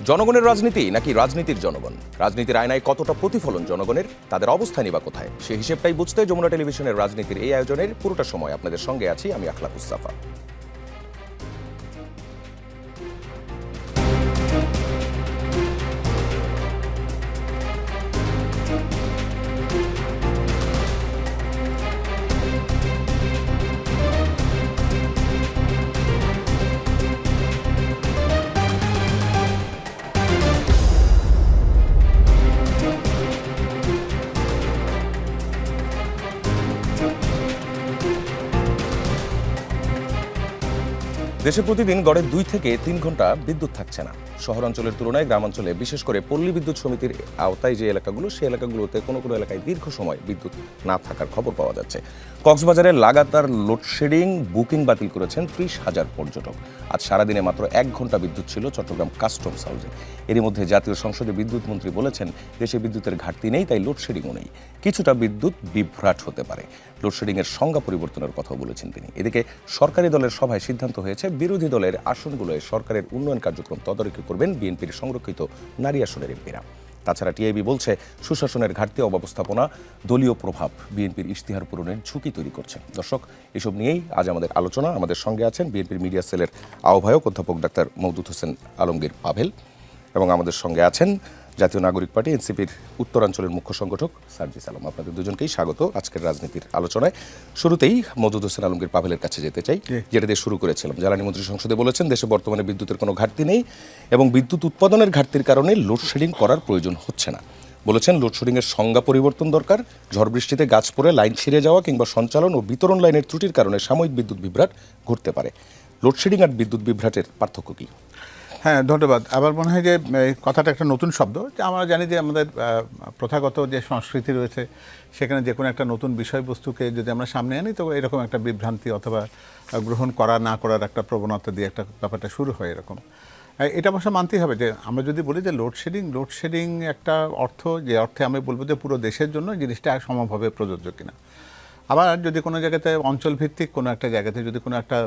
জনগণের রাজনীতি নাকি রাজনীতির জনগণ? রাজনীতির আয়নায় কতটা প্রতিফলন জনগণের, তাদের অবস্থানই বা কোথায়? সেই হিসেবটাই বুঝতে যমুনা টেলিভিশনের রাজনীতির এই আয়োজনের পুরোটা সময় আপনাদের সঙ্গে আছি আমি আখলাকুস সাফা। দেশে প্রতিদিন গড়ে 2 থেকে 3 ঘন্টা বিদ্যুৎ থাকছে না। শহরাঞ্চলের তুলনায় গ্রামাঞ্চলে, বিশেষ করে পল্লী বিদ্যুৎ সমিতির আওতায় যে এলাকাগুলো, সেই এলাকাগুলোতে কোনো কোনো এলাকায় দীর্ঘ সময় বিদ্যুৎ না থাকার খবর পাওয়া যাচ্ছে। কক্সবাজারে লাগাতার লোডশেডিং, বুকিং বাতিল করেছেন 30,000 পর্যটক। আজ সারাদিনে মাত্র 1 ঘন্টা বিদ্যুৎ ছিল চট্টগ্রাম কাস্টমস হাউসে। এরই মধ্যে জাতীয় সংসদে বিদ্যুৎ মন্ত্রী বলেছেন, দেশে বিদ্যুতের ঘাটতি নেই, তাই লোডশেডিংও নেই। কিছুটা বিদ্যুৎ বিভ্রাট হতে পারে। লোডশেডিংয়ের সংজ্ঞা পরিবর্তনের কথাও বলেছেন তিনি। এদিকে সরকারি দলের সভায় সিদ্ধান্ত হয়েছে, বিরোধী দলের আসনগুলোয় সরকারের উন্নয়ন কার্যক্রম তদারকি করবেন বিএনপির সংরক্ষিত নারী আসনের এমপিরা। তাছাড়া টিআইবি বলছে, সুশাসনের ঘাটতি, অব্যবস্থাপনা, দলীয় প্রভাব বিএনপির ইশতেহার পূরণের ঝুঁকি তৈরি করছে। দর্শক, এসব নিয়েই আজ আমাদের আলোচনা। আমাদের সঙ্গে আছেন বিএনপির মিডিয়া সেলের আহ্বায়ক অধ্যাপক ডাক্তার মওদুদ হোসেন আলমগীর পাভেল, এবং আমাদের সঙ্গে আছেন জাতীয় নাগরিক পার্টি এনসিপির উত্তরাঞ্চলের মুখ্য সংগঠক সার্জিস আলম। আপনাদের দুজনকেই স্বাগত আজকের রাজনীতির আলোচনায়। শুরুতেই মওদুদ হোসেন আলমগীর পাভেলের কাছে যেতে চাই, যেটা দিয়ে শুরু করেছিলাম। জ্বালানি মন্ত্রী সংসদে বলেছেন, দেশে বর্তমানে বিদ্যুতের কোনো ঘাটতি নেই এবং বিদ্যুৎ উৎপাদনের ঘাটতির কারণে লোডশেডিং করার প্রয়োজন হচ্ছে না। বলেছেন, লোডশেডিংয়ের সংজ্ঞা পরিবর্তন দরকার। ঝড় বৃষ্টিতে গাছ পড়ে লাইন ছিঁড়ে যাওয়া কিংবা সঞ্চালন ও বিতরণ লাইনের ত্রুটির কারণে সাময়িক বিদ্যুৎ বিভ্রাট ঘটতে পারে। লোডশেডিং আর বিদ্যুৎ বিভ্রাটের পার্থক্য কী? হ্যাঁ, ধন্যবাদ। আবার মনে হয় যে কথাটা একটা নতুন শব্দ, যে আমরা জানি যে আমাদের প্রথাগত যে সংস্কৃতি রয়েছে, সেখানে যে কোনো একটা নতুন বিষয়বস্তুকে যদি আমরা সামনে আনি, তো এরকম একটা বিভ্রান্তি অথবা গ্রহণ করা না করার একটা প্রবণতা দিয়ে একটা ব্যাপারটা শুরু হয়। এরকম এটা অবশ্য মানতেই হবে যে আমরা যদি বলি যে লোডশেডিং একটা অর্থ, যে অর্থে আমি বলবো যে পুরো দেশের জন্য জিনিসটা সমভাবে প্রযোজ্য কিনা। আবার যদি কোনো জায়গাতে অঞ্চলভিত্তিক কোনো একটা জায়গাতে যদি কোনো একটা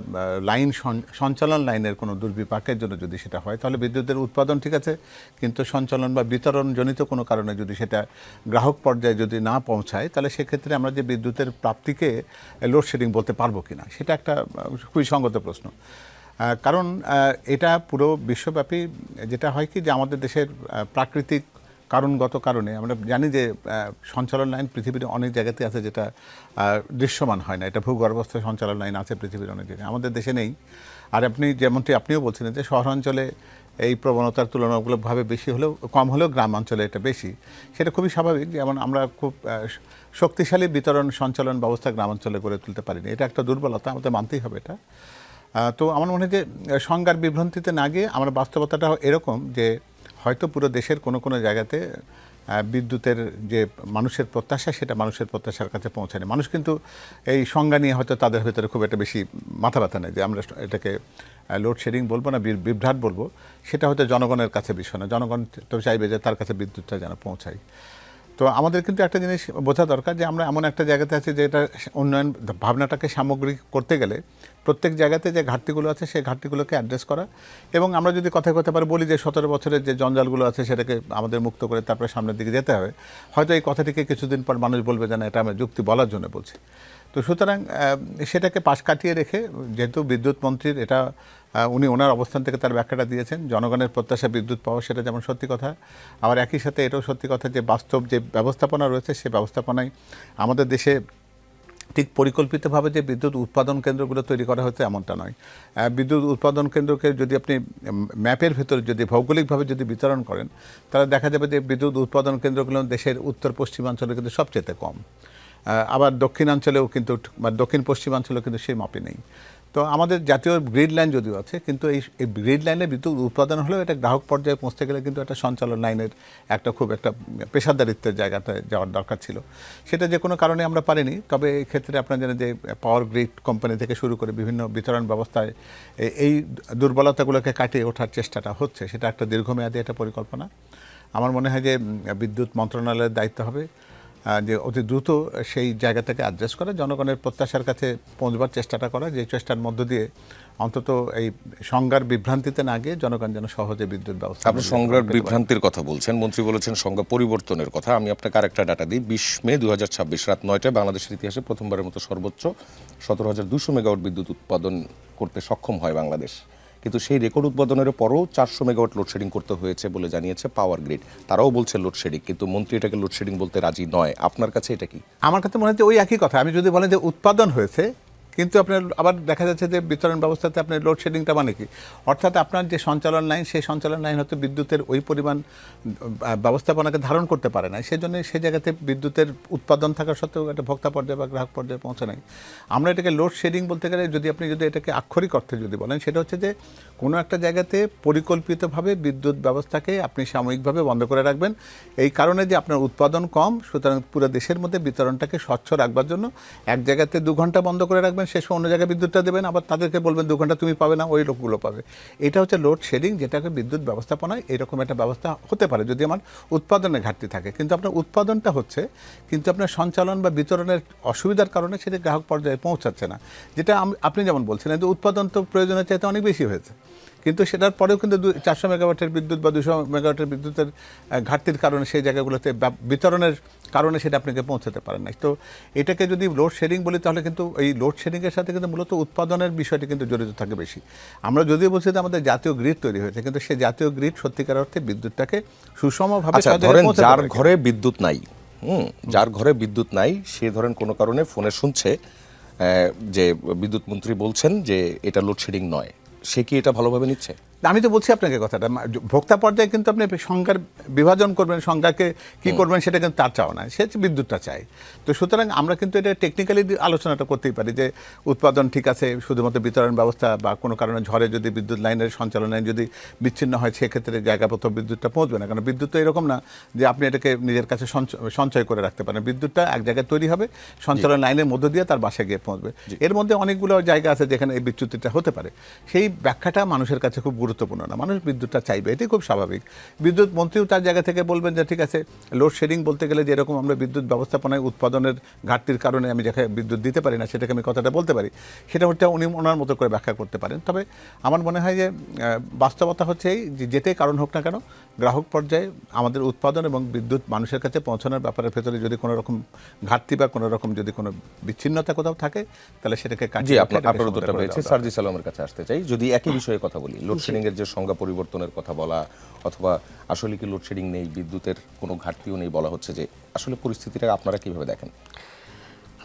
লাইন সঞ্চালন লাইনের কোনো দুর্বিপাকের জন্য যদি সেটা হয়, তাহলে বিদ্যুতের উৎপাদন ঠিক আছে, কিন্তু সঞ্চালন বা বিতরণজনিত কোনো কারণে যদি সেটা গ্রাহক পর্যায়ে যদি না পৌঁছায়, তাহলে সেক্ষেত্রে আমরা যে বিদ্যুতের প্রাপ্তিকে লোডশেডিং বলতে পারবো কিনা, সেটা একটা খুবই সঙ্গত প্রশ্ন। কারণ এটা পুরো বিশ্বব্যাপী যেটা হয় কি, যে আমাদের দেশের প্রাকৃতিক কারণগত কারণে আমরা জানি যে সঞ্চালন লাইন পৃথিবীর অনেক জায়গাতে আছে, যেটা দৃশ্যমান হয় না। এটা ভূগর্ভস্থ সঞ্চালন লাইন আছে পৃথিবীর অনেক জায়গায়, আমাদের দেশে নেই। আর যেমনটি আপনিও বলছিলেন যে শহরাঞ্চলে এই প্রবণতার তুলনামূলকভাবে বেশি হলেও, কম হলেও গ্রামাঞ্চলে এটা বেশি। সেটা খুবই স্বাভাবিক। যেমন আমরা খুব শক্তিশালী বিতরণ সঞ্চালন ব্যবস্থা গ্রামাঞ্চলে গড়ে তুলতে পারিনি, এটা একটা দুর্বলতা, আমাদের মানতেই হবে এটা। তো আমার মনে হয় যে সংজ্ঞার বিভ্রান্তিতে না গিয়ে আমরা বাস্তবতাটা এরকম যে হয়তো পুরো দেশের কোনো কোনো জায়গাতে বিদ্যুতের যে মানুষের প্রত্যাশা, সেটা মানুষের প্রত্যাশার কাছে পৌঁছায়নি। মানুষ কিন্তু এই সংজ্ঞা নিয়ে হয়তো তাদের ভেতরে খুব একটা বেশি মাথা ব্যথা নেই যে আমরা এটাকে লোডশেডিং বলবো না বিভ্রাট বলবো, সেটা হয়তো জনগণের কাছে বিষয় না। জনগণ তো চাইবে যে তার কাছে বিদ্যুৎটা যেন পৌঁছায়। তো আমাদের কিন্তু একটা জিনিস বোঝা দরকার যে আমরা এমন একটা জায়গাতে আছি যে এটা উন্নয়ন ভাবনাটাকে সামগ্রিক করতে গেলে প্রত্যেক জায়গাতে যে ঘাটতিগুলো আছে সেই ঘাটতিগুলোকে অ্যাড্রেস করা, এবং আমরা যদি কথায় কথায় বলি যে 17 বছরের যে জঞ্জালগুলো আছে সেটাকে আমাদের মুক্ত করে তারপরে সামনের দিকে যেতে হবে, হয়তো এই কথাটিকে কিছুদিন পর মানুষ বলবে যে না, এটা আমি যুক্তি বলার জন্য বলছি। তো সুতরাং সেটাকে পাশ কাটিয়ে রেখে, যেহেতু বিদ্যুৎ মন্ত্রীর এটা উনি ওনার অবস্থান থেকে তার ব্যাখ্যাটা দিয়েছেন, জনগণের প্রত্যাশা বিদ্যুৎ পাওয়া, সেটা যেমন সত্যি কথা, আবার একই সাথে এটাও সত্যি কথা যে বাস্তব যে ব্যবস্থাপনা রয়েছে সেই ব্যবস্থাপনায় আমাদের দেশে ঠিক পরিকল্পিতভাবে যে বিদ্যুৎ উৎপাদন কেন্দ্রগুলো তৈরি করা হয়েছে এমনটা নয়। বিদ্যুৎ উৎপাদন কেন্দ্রকে যদি আপনি ম্যাপের ভেতরে যদি ভৌগোলিকভাবে যদি বিতরণ করেন, তাহলে দেখা যাবে যে বিদ্যুৎ উৎপাদন কেন্দ্রগুলো দেশের উত্তর পশ্চিমাঞ্চলে কিন্তু সবচেয়ে কম, আবার দক্ষিণাঞ্চলেও কিন্তু বা দক্ষিণ পশ্চিমাঞ্চলেও কিন্তু সেই মাপে নেই। তো আমাদের জাতীয় গ্রিড লাইন যদিও আছে, কিন্তু এই গ্রিড লাইনে বিদ্যুৎ উৎপাদন হলেও এটা গ্রাহক পর্যায়ে পৌঁছতে গেলে কিন্তু একটা সঞ্চালন লাইনের খুব একটা পেশাদারিত্বের জায়গাতে যাওয়ার দরকার ছিল। সেটা যে কোনো কারণে আমরা পারিনি। তবে এই ক্ষেত্রে আপনারা জানেন যে পাওয়ার গ্রিড কোম্পানি থেকে শুরু করে বিভিন্ন বিতরণ ব্যবস্থায় এই দুর্বলতাগুলোকে কাটিয়ে ওঠার চেষ্টাটা হচ্ছে। সেটা একটা দীর্ঘমেয়াদী একটা পরিকল্পনা। আমার মনে হয় যে বিদ্যুৎ মন্ত্রণালয়ের দায়িত্ব হবে যে অতি দ্রুত সেই জায়গা থেকে অ্যাড্রেস করা, জনগণের প্রত্যাশার কাছে পৌঁছবার চেষ্টাটা করা, যে চেষ্টার মধ্য দিয়ে অন্তত এই সংজ্ঞার বিভ্রান্তিতে না গিয়ে জনগণ যেন সহজে বিদ্যুৎ ব্যবস্থা। আপনি সংজ্ঞার বিভ্রান্তির কথা বলছেন, মন্ত্রী বলেছেন সংজ্ঞা পরিবর্তনের কথা। আমি আপনাকে আরেকটা ডাটা দিই। 20 মে 2026 রাত 9টায় বাংলাদেশের ইতিহাসে প্রথমবারের মতো সর্বোচ্চ 17,200 মেগাওয়াট বিদ্যুৎ উৎপাদন করতে সক্ষম হয় বাংলাদেশ। কিন্তু সেই রেকর্ড উৎপাদনের পরও 400 মেগাওয়াট লোডশেডিং করতে হয়েছে বলে জানিয়েছে পাওয়ার গ্রিড। তারাও বলছে লোডশেডিং, কিন্তু মন্ত্রী এটাকে লোডশেডিং বলতে রাজি নয়। আপনার কাছে এটা কি? আমার কাছে মনে হচ্ছে ওই একই কথা। আমি যদি বলেন যে উৎপাদন হয়েছে, কিন্তু আপনার আবার দেখা যাচ্ছে যে বিতরণ ব্যবস্থাতে আপনার লোডশেডিংটা মানে কি, অর্থাৎ আপনার যে সঞ্চালন লাইন, সেই সঞ্চালন লাইন হয়তো বিদ্যুতের ওই পরিমাণ ব্যবস্থাপনাকে ধারণ করতে পারে না, সেজন্য সেই জায়গাতে বিদ্যুতের উৎপাদন থাকা সত্ত্বেও একটা ভোক্তা পর্যায়ে বা গ্রাহক পর্যায়ে পৌঁছে নাই। আমরা এটাকে লোডশেডিং বলতে গেলে আপনি যদি এটাকে আক্ষরিক অর্থে যদি বলেন, সেটা হচ্ছে যে কোনো একটা জায়গাতে পরিকল্পিতভাবে বিদ্যুৎ ব্যবস্থাকে আপনি সাময়িকভাবে বন্ধ করে রাখবেন, এই কারণে যে আপনার উৎপাদন কম, সুতরাং পুরো দেশের মধ্যে বিতরণটাকে স্বচ্ছ রাখবার জন্য এক জায়গাতে 2 ঘন্টা বন্ধ করে রাখবেন, শেষ অন্য জায়গায় বিদ্যুৎটা দেবেন, আবার তাদেরকে বলবেন 2 ঘন্টা তুমি পাবে না, ওই লোকগুলো পাবে। এটা হচ্ছে লোডশেডিং, যেটাকে বিদ্যুৎ ব্যবস্থাপনায় এরকম একটা ব্যবস্থা হতে পারে যদি আমার উৎপাদনের ঘাটতি থাকে। কিন্তু আপনার উৎপাদনটা হচ্ছে, কিন্তু আপনার সঞ্চালন বা বিতরণের অসুবিধার কারণে সেটা গ্রাহক পর্যায়ে পৌঁছাচ্ছে না। যেটা আপনি যেমন বলছিলেন যে উৎপাদন তো প্রয়োজনের চাইতে অনেক বেশি হয়েছে, কিন্তু সেটার পরেও কিন্তু 400 মেগাওয়াটের বিদ্যুৎ বা 200 মেগাওয়াটের বিদ্যুতের ঘাটতির কারণে সেই জায়গাগুলোতে বিতরণের কারণে সেটা আপনাকে পৌঁছাতে পারেন না। তো এটাকে যদি লোডশেডিং বলি, তাহলে কিন্তু এই লোডশেডিংয়ের সাথে কিন্তু মূলত উৎপাদনের বিষয়টি কিন্তু জড়িত থাকে বেশি। আমরা যদিও বলছি যে আমাদের জাতীয় গ্রিড তৈরি হয়েছে, কিন্তু সেই জাতীয় গ্রিড সত্যিকার অর্থে বিদ্যুৎটাকে সুষমভাবে ধরেন যার ঘরে বিদ্যুৎ নাই, যার ঘরে বিদ্যুৎ নাই, সে ধরেন কোনো কারণে ফোনে শুনছে যে বিদ্যুৎ মন্ত্রী বলছেন যে এটা লোডশেডিং নয়, সে কি এটা ভালোভাবে নিচ্ছে? আমি তো বলছি আপনাকে কথাটা, ভোক্তা পর্যায়ে কিন্তু আপনি সংখ্যার বিভাজন করবেন, সংখ্যাকে কি করবেন সেটা কিন্তু তার চাও না, সে বিদ্যুৎটা চাই। তো সুতরাং আমরা কিন্তু এটা টেকনিক্যালি আলোচনাটা করতেই পারি যে উৎপাদন ঠিক আছে, শুধুমাত্র বিতরণ ব্যবস্থা বা কোনো কারণে ঝড়ে যদি বিদ্যুৎ লাইনের সঞ্চালন লাইন যদি বিচ্ছিন্ন হয়, সেক্ষেত্রে জায়গাপত্র বিদ্যুৎটা পৌঁছবে না। কারণ বিদ্যুৎ তো এরকম না যে আপনি এটাকে নিজের কাছে সঞ্চয় করে রাখতে পারেন। বিদ্যুৎটা এক জায়গায় তৈরি হবে, সঞ্চালন লাইনের মধ্য দিয়ে তার বাসায় গিয়ে পৌঁছবে। এর মধ্যে অনেকগুলো জায়গা আছে যেখানে এই বিচ্যুতিটা হতে পারে। সেই ব্যাখ্যাটা মানুষের কাছে খুব গুরুত্বপূর্ণ না, মানুষ বিদ্যুৎটা চাইবে, এটাই খুব স্বাভাবিক। বিদ্যুৎ মন্ত্রীও তার জায়গা থেকে বলবেন যে ঠিক আছে, লোডশেডিং বলতে গেলে যেরকম আমরা বিদ্যুৎ ব্যবস্থাপনায় উৎপাদনের ঘাটতির কারণে আমি যেখানে বিদ্যুৎ দিতে পারি না, সেটাকে আমি কথাটা বলতে পারি, সেটা হচ্ছে উনি ওনার মতো করে ব্যাখ্যা করতে পারেন। তবে আমার মনে হয় যে বাস্তবতা হচ্ছে এই যে যেটাই কারণ হোক না কেন, গ্রাহক পর্যায়ে আমাদের উৎপাদন এবং বিদ্যুৎ মানুষের কাছে পৌঁছানোর ব্যাপারের ভেতরে যদি কোনো রকম ঘাটতি বা কোনো রকম যদি কোনো বিচ্ছিন্নতা কোথাও থাকে, তাহলে সেটাকে আপনার উত্তরটা পেয়েছি। সার্জিস আলমের কাছে আসতে চাই, যদি একই বিষয়ে কথা বলি, লোডশেডিং এর যে সংজ্ঞা পরিবর্তনের কথা বলা, অথবা আসলে কি লোডশেডিং নেই, বিদ্যুতের কোনো ঘাটতিও নেই বলা হচ্ছে, যে আসলে পরিস্থিতিটা আপনারা কিভাবে দেখেন?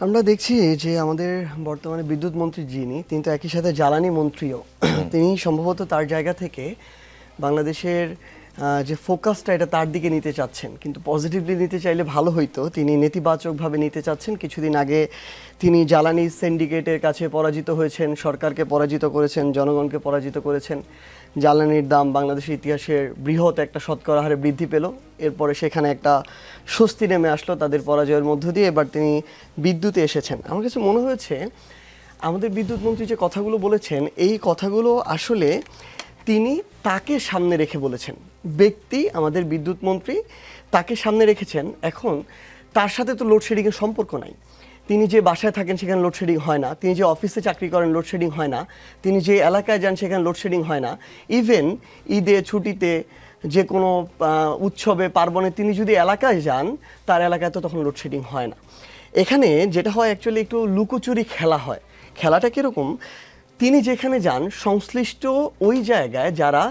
আমরা দেখছি যে আমাদের বর্তমানে বিদ্যুৎ মন্ত্রী যিনি, তিনি তো একই সাথে জ্বালানি মন্ত্রীও। তিনি সম্ভবত তার জায়গা থেকে বাংলাদেশের যে ফোকাসটা এটা তার দিকে নিতে চাচ্ছেন, কিন্তু পজিটিভলি নিতে চাইলে ভালো হইতো। তিনি নেতিবাচকভাবে নিতে চাচ্ছেন। কিছুদিন আগে তিনি জ্বালানি সিন্ডিকেটের কাছে পরাজিত হয়েছেন, সরকারকে পরাজিত করেছেন, জনগণকে পরাজিত করেছেন। জ্বালানির দাম বাংলাদেশের ইতিহাসের বৃহৎ একটা শতকরা হারে বৃদ্ধি পেল। এরপরে সেখানে একটা স্বস্তি নেমে আসলো তাদের পরাজয়ের মধ্য দিয়ে। এবার তিনি বিদ্যুতে এসেছেন। আমার কাছে মনে হয়েছে আমাদের বিদ্যুৎ মন্ত্রী যে কথাগুলো বলেছেন, এই কথাগুলো আসলে তিনি তাকে সামনে রেখে বলেছেন। ব্যক্তি আমাদের বিদ্যুৎ মন্ত্রী, তাকে সামনে রেখেছেন। এখন তার সাথে তো লোডশেডিংয়ের সম্পর্ক নাই। তিনি যে বাসায় থাকেন সেখানে লোডশেডিং হয় না, তিনি যে অফিসে চাকরি করেন লোডশেডিং হয় না, তিনি যে এলাকায় যান সেখানে লোডশেডিং হয় না। ইভেন ঈদে, ছুটিতে, যে কোনো উৎসবে, পার্বণে তিনি যদি এলাকায় যান, তার এলাকায় তো তখন লোডশেডিং হয় না। এখানে যেটা হয় অ্যাকচুয়ালি একটু লুকোচুরি খেলা হয়। খেলাটা কীরকম? তিনি যেখানে যান, সংশ্লিষ্ট ওই জায়গায় যারা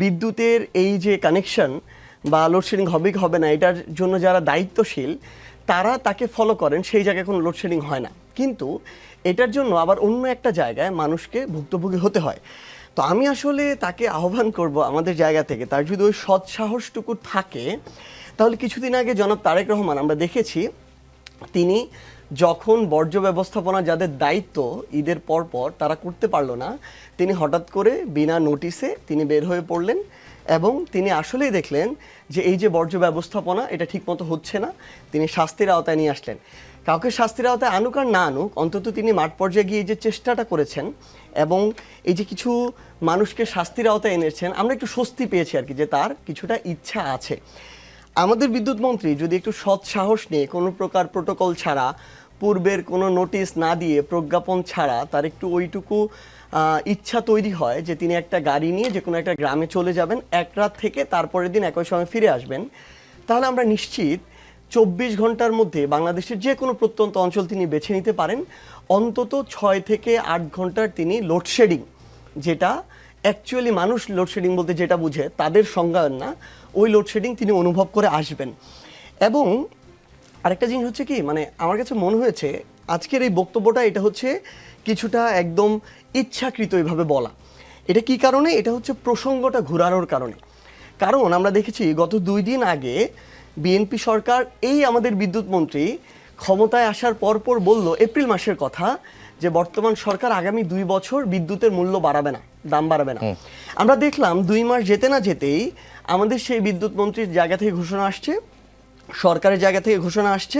বিদ্যুতের এই যে কানেকশন বা লোডশেডিং হবে কি হবে না এটার জন্য যারা দায়িত্বশীল, তারা তাকে ফলো করেন, সেই জায়গায় কোনো লোডশেডিং হয় না। কিন্তু এটার জন্য আবার অন্য একটা জায়গায় মানুষকে ভুক্তভোগী হতে হয়। তো আমি আসলে তাকে আহ্বান করব আমাদের জায়গা থেকে, তার যদি ওই সৎ সাহসটুকু থাকে, তাহলে কিছুদিন আগে জনাব তারেক রহমান আমরা দেখেছি, তিনি যখন বর্জ্য ব্যবস্থাপনা যাদের দায়িত্ব ঈদের পর তারা করতে পারলো না, তিনি হঠাৎ করে বিনা নোটিসে তিনি বের হয়ে পড়লেন এবং তিনি আসলেই দেখলেন যে এই যে বর্জ্য ব্যবস্থাপনা এটা ঠিকমতো হচ্ছে না। তিনি শাস্তির আওতায় নিয়ে আসলেন। কাউকে শাস্তির আওতায় আনুক আর না আনুক, অন্তত তিনি মাঠ পর্যায়ে গিয়ে যে চেষ্টাটা করেছেন এবং এই যে কিছু মানুষকে শাস্তির আওতায় এনেছেন, আমরা একটু স্বস্তি পেয়েছি আর কি, যে তার কিছুটা ইচ্ছা আছে। আমাদের বিদ্যুৎ মন্ত্রী যদি একটু সৎ সাহস নিয়ে কোনো প্রকার প্রোটোকল ছাড়া, পূর্বের কোনো নোটিশ না দিয়ে, প্রজ্ঞাপন ছাড়া তার একটু ওইটুকু ইচ্ছা তৈরি হয় যে তিনি একটা গাড়ি নিয়ে যে কোনো একটা গ্রামে চলে যাবেন, এক রাত থেকে তারপরের দিন একই সময় ফিরে আসবেন, তাহলে আমরা নিশ্চিত 24 ঘন্টার মধ্যে বাংলাদেশের যে কোনো প্রত্যন্ত অঞ্চল তিনি বেছে নিতে পারেন। অন্তত 6 থেকে 8 ঘন্টার তিনি লোডশেডিং, যেটা অ্যাকচুয়ালি মানুষ লোডশেডিং বলতে যেটা বুঝে তাদের সংজ্ঞায়ন না, ওই লোডশেডিং তিনি অনুভব করে আসবেন। এবং আরেকটা জিনিস হচ্ছে কি, মানে আমার কাছে মনে হয়েছে আজকের এই বক্তব্যটা এটা হচ্ছে কিছুটা একদম ইচ্ছাকৃত এইভাবে বলা। এটা কি কারণে? এটা হচ্ছে প্রসঙ্গটা ঘোরানোর কারণে। কারণ আমরা দেখেছি গত 2 দিন আগে বিএনপি সরকার, এই আমাদের বিদ্যুৎ মন্ত্রী ক্ষমতায় আসার পরপর বলল এপ্রিল মাসের কথা যে বর্তমান সরকার আগামী 2 বছর বিদ্যুতের মূল্য বাড়াবে না, দাম বাড়াবে না। আমরা দেখলাম 2 মাস যেতে না যেতেই আমাদের সেই বিদ্যুৎ মন্ত্রীর জায়গা থেকে ঘোষণা আসছে, সরকারের জায়গা থেকে ঘোষণা আসছে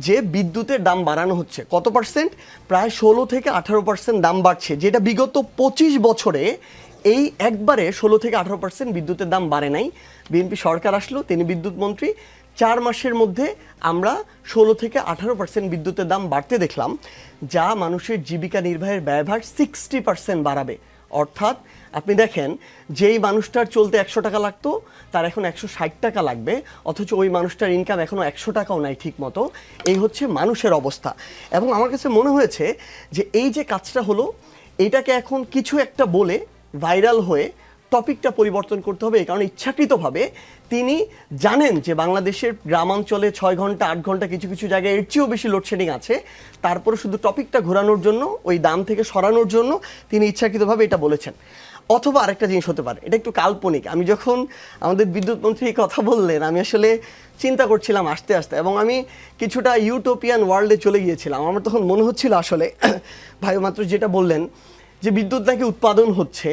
যে বিদ্যুতের দাম বাড়ানো হচ্ছে। কত পার্সেন্ট? প্রায় 16 থেকে 18% দাম বাড়ছে, যেটা বিগত 25 বছরে এই একবারে 16 থেকে 18% বিদ্যুতের দাম বাড়ে নাই। বিএনপি সরকার আসলো, তিনি বিদ্যুৎ মন্ত্রী, 4 মাসের মধ্যে আমরা 16 থেকে 18% বিদ্যুতের দাম বাড়তে দেখলাম, যা মানুষের জীবিকা নির্বাহের ব্যয়ভার 60% বাড়াবে। অর্থাৎ আপনি দেখেন, যেই মানুষটার চলতে 100 টাকা লাগতো তার এখন 160 টাকা লাগবে, অথচ ওই মানুষটার ইনকাম এখনও 100 টাকাও নাই ঠিক মতো। এই হচ্ছে মানুষের অবস্থা। এবং আমার কাছে মনে হয়েছে যে এই যে কাজটা হলো, এইটাকে এখন কিছু একটা বলে ভাইরাল হয়ে টপিকটা পরিবর্তন করতে হবে। এই কারণে ইচ্ছাকৃতভাবে তিনি জানেন যে বাংলাদেশের গ্রামাঞ্চলে 6 ঘন্টা 8 ঘন্টা কিছু কিছু জায়গায় এর চেয়েও বেশি লোডশেডিং আছে, তারপরে শুধু টপিকটা ঘোরানোর জন্য, ওই দাম থেকে সরানোর জন্য তিনি ইচ্ছাকৃতভাবে এটা বলেছেন। অথবা আরেকটা জিনিস হতে পারে, এটা একটু কাল্পনিক। আমি যখন আমাদের বিদ্যুৎ মন্ত্রী এই কথা বললেন, আমি আসলে চিন্তা করছিলাম আস্তে আস্তে, এবং আমি কিছুটা ইউটোপিয়ান ওয়ার্ল্ডে চলে গিয়েছিলাম। আমার তখন মনে হচ্ছিল আসলে ভাই মাত্র যেটা বললেন যে বিদ্যুৎ নাকি উৎপাদন হচ্ছে,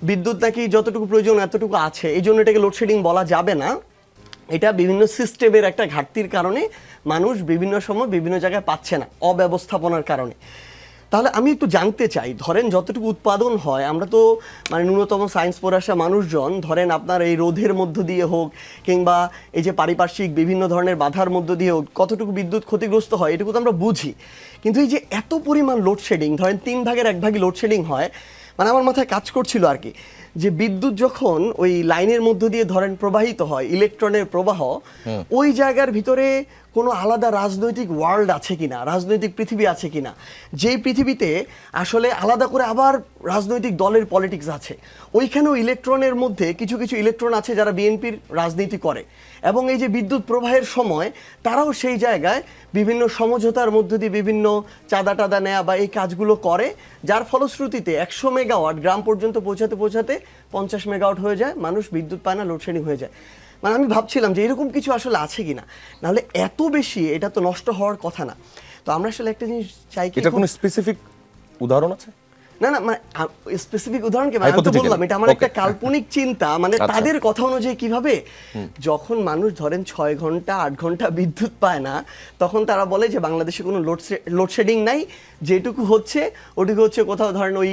বিদ্যুৎ নাকি যতটুকু প্রয়োজন এতটুকু আছে, এই জন্য এটাকে লোডশেডিং বলা যাবে না। এটা বিভিন্ন সিস্টেমের একটা ঘাটতির কারণে মানুষ বিভিন্ন সময় বিভিন্ন জায়গায় পাচ্ছে না, অব্যবস্থাপনার কারণে। তাহলে আমি একটু জানতে চাই, ধরেন যতটুকু উৎপাদন হয়, আমরা তো মানে ন্যূনতম সায়েন্স পড়ে আসা মানুষজন, ধরেন আপনার এই রোধের মধ্য দিয়ে হোক কিংবা এই যে পারিপার্শ্বিক বিভিন্ন ধরনের বাধার মধ্য দিয়ে হোক, কতটুকু বিদ্যুৎ ক্ষতিগ্রস্ত হয় এটুকু তো আমরা বুঝি। কিন্তু এই যে এত পরিমাণ লোডশেডিং, ধরেন 3 ভাগের 1 ভাগই লোডশেডিং হয়, মানে আমার মাথায় কাজ করছিল আর কি, যে বিদ্যুৎ যখন ওই লাইনের মধ্য দিয়ে ধরেন প্রবাহিত হয়, ইলেকট্রনের প্রবাহ, ওই জায়গার ভিতরে কোনো আলাদা রাজনৈতিক ওয়ার্ল্ড আছে কিনা, রাজনৈতিক পৃথিবী আছে কিনা, যেই পৃথিবীতে আসলে আলাদা করে আবার রাজনৈতিক দলের পলিটিক্স আছে। ওইখানেও ইলেকট্রনের মধ্যে কিছু কিছু ইলেকট্রন আছে যারা বিএনপির রাজনীতি করে, এবং এই যে বিদ্যুৎ প্রবাহের সময় তারাও সেই জায়গায় বিভিন্ন সমঝোতার মধ্য দিয়ে বিভিন্ন চাঁদা টাদা নেয়া বা এই কাজগুলো করে, যার ফলশ্রুতিতে 100 মেগাওয়াট গ্রাম পর্যন্ত পৌঁছাতে পৌঁছাতে 50 মেগাওয়াট হয়ে যায়, মানুষ বিদ্যুৎ পায় না, লোডশেডিং হয়ে যায়। মানে আমি ভাবছিলাম যে এরকম কিছু আসলে আছে কিনা, নাহলে এত বেশি এটা তো নষ্ট হওয়ার কথা না। তো আমরা আসলে একটা জিনিস চাই কি, এটা কোনো স্পেসিফিক উদাহরণ আছে? না না, মানে স্পেসিফিক উদাহরণ কি, আমি তো বললাম এটা আমার একটা কাল্পনিক চিন্তা, মানে তাদের কথা অনুযায়ী কিভাবে, যখন মানুষ ধরেন 6 ঘন্টা 8 ঘন্টা বিদ্যুৎ পায় না, তখন তারা বলে যে বাংলাদেশে কোনো লোডশেডিং নাই, যেটুকু হচ্ছে ওটুকু হচ্ছে কোথাও ধরেন ওই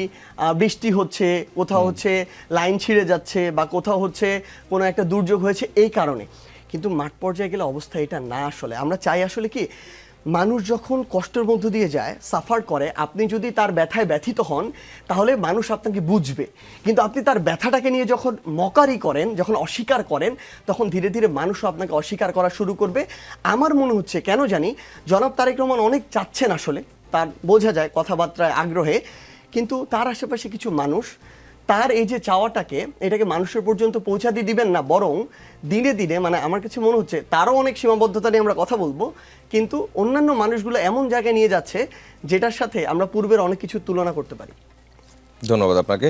বৃষ্টি হচ্ছে, কোথাও হচ্ছে লাইন ছিঁড়ে যাচ্ছে, বা কোথাও হচ্ছে কোনো একটা দুর্যোগ হয়েছে এই কারণে। কিন্তু মাঠ পর্যায়ে গেলে অবস্থা এটা না। আসলে আমরা চাই আসলে কি, মানুষ যখন কষ্টের মধ্য দিয়ে যায়, সাফার করে, আপনি যদি তার ব্যথায় ব্যথিত হন তাহলে মানুষ আপনাকে বুঝবে। কিন্তু আপনি তার ব্যথাটাকে নিয়ে যখন মকারি করেন, যখন অস্বীকার করেন, তখন ধীরে ধীরে মানুষও আপনাকে অস্বীকার করা শুরু করবে। আমার মনে হচ্ছে কেন জানি জনাব তারেক রহমান অনেক চাচ্ছেন, আসলে তার বোঝা যায় কথাবার্তায় আগ্রহে, কিন্তু তার আশেপাশে কিছু মানুষ তার এই যে চাওয়াটাকে, এটাকে মানুষের পর্যন্ত পৌঁছাতে দিবেন না, বরং দিনে দিনে, মানে আমার কাছে মনে হচ্ছে তারও অনেক সীমাবদ্ধতা নিয়ে আমরা কথা বলবো, কিন্তু অন্যান্য মানুষগুলো এমন জায়গায় নিয়ে যাচ্ছে যেটার সাথে আমরা পূর্বের অনেক কিছু তুলনা করতে পারি। ধন্যবাদ আপনাকে।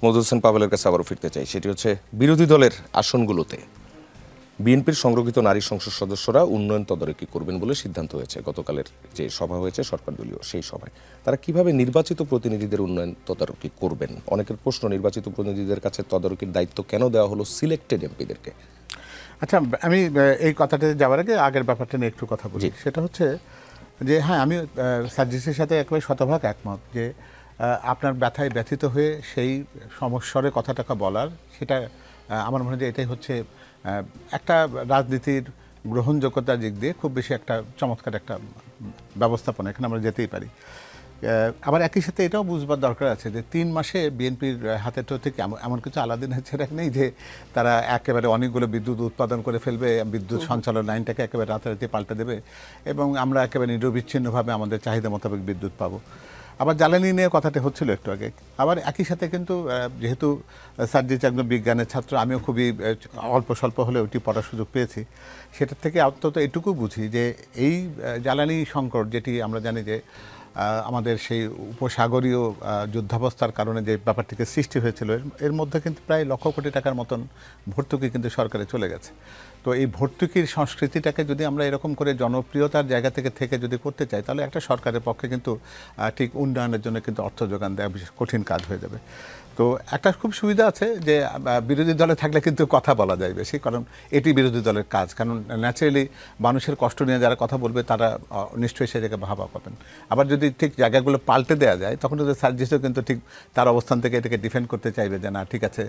মওদুদ হোসেন পাভেলের কাছে আবারও ফিরতে চাই, সেটি হচ্ছে বিরোধী দলের আসনগুলোতে বিএনপির সংরক্ষিত নারী সংসদ সদস্যরা উন্নয়ন তদারকি করবেন বলে সিদ্ধান্ত হয়েছে। গতকালের যে সভা হয়েছে সরকার দলীয়, সেই সভায় তারা কিভাবে নির্বাচিত প্রতিনিধিদের উন্নয়ন তদারকি করবেন? অনেকের প্রশ্ন, নির্বাচিত প্রতিনিধিদের কাছে তদারকির দায়িত্ব কেন দেওয়া হলো সিলেক্টেড এমপিদেরকে? আচ্ছা, আমি এই কথাটাতে যাওয়ার আগে আগের ব্যাপারটা নিয়ে একটু কথা বলি। সেটা হচ্ছে যে হ্যাঁ, আমি সার্জিসের সাথে একেবারে শতভাগ একমত যে আপনার ব্যথায় ব্যথিত হয়ে সেই সমস্যার কথাটাকে বলার, সেটা আমার মনে হয় যে এটাই হচ্ছে একটা রাজনীতির গ্রহণযোগ্যতার দিক দিয়ে খুব বেশি একটা চমৎকার একটা ব্যবস্থাপনা, এখানে আমরা যেতেই পারি। আবার একই সাথে এটাও বুঝবার দরকার আছে যে 3 মাসে বিএনপির হাতে তো ঠিক এমন কিছু আলাদিন ছেড়ে নেই যে তারা একেবারে অনেকগুলো বিদ্যুৎ উৎপাদন করে ফেলবে, বিদ্যুৎ সঞ্চালন লাইনটাকে একেবারে রাতারাতি পাল্টে দেবে এবং আমরা একেবারে নিরবিচ্ছিন্নভাবে আমাদের চাহিদা মোতাবেক বিদ্যুৎ পাবো। আবার জ্বালানি নিয়ে কথাটা হচ্ছিল একটু আগে। আবার একই সাথে কিন্তু যেহেতু সার্জিস একজন বিজ্ঞানের ছাত্র, আমিও খুবই অল্প স্বল্প হলে ওটি পড়ার সুযোগ পেয়েছি, সেটার থেকে অন্তত এটুকু বুঝি যে এই জ্বালানি সংকট, যেটি আমরা জানি যে আমাদের সেই উপসাগরীয় যুদ্ধাবস্থার কারণে যে ব্যাপারটিকে সৃষ্টি হয়েছিল, এর মধ্যে কিন্তু প্রায় লক্ষ কোটি টাকার মতন ভর্তুকি কিন্তু সরকারে চলে গেছে। তো এই ভর্তুকির সংস্কৃতিটাকে যদি আমরা এরকম করে জনপ্রিয়তার জায়গা থেকে যদি করতে চাই, তাহলে একটা সরকারের পক্ষে কিন্তু ঠিক উন্নয়নের জন্য কিন্তু অর্থ যোগান দেওয়া বিশেষ কঠিন কাজ হয়ে যাবে। তো একটা খুব সুবিধা আছে যে বিরোধী দলে থাকলে কিন্তু কথা বলা যায় বেশি, কারণ এটি বিরোধী দলের কাজ। কারণ ন্যাচারালি মানুষের কষ্ট নিয়ে যারা কথা বলবে তারা নিশ্চয়ই সে জায়গায় ভাবা পাবেন। আবার যদি ঠিক জায়গাগুলো পাল্টে দেওয়া যায়, তখন তো সার্জিসও কিন্তু ঠিক তার অবস্থান থেকে এটাকে ডিফেন্ড করতে চাইবে যে না ঠিক আছে,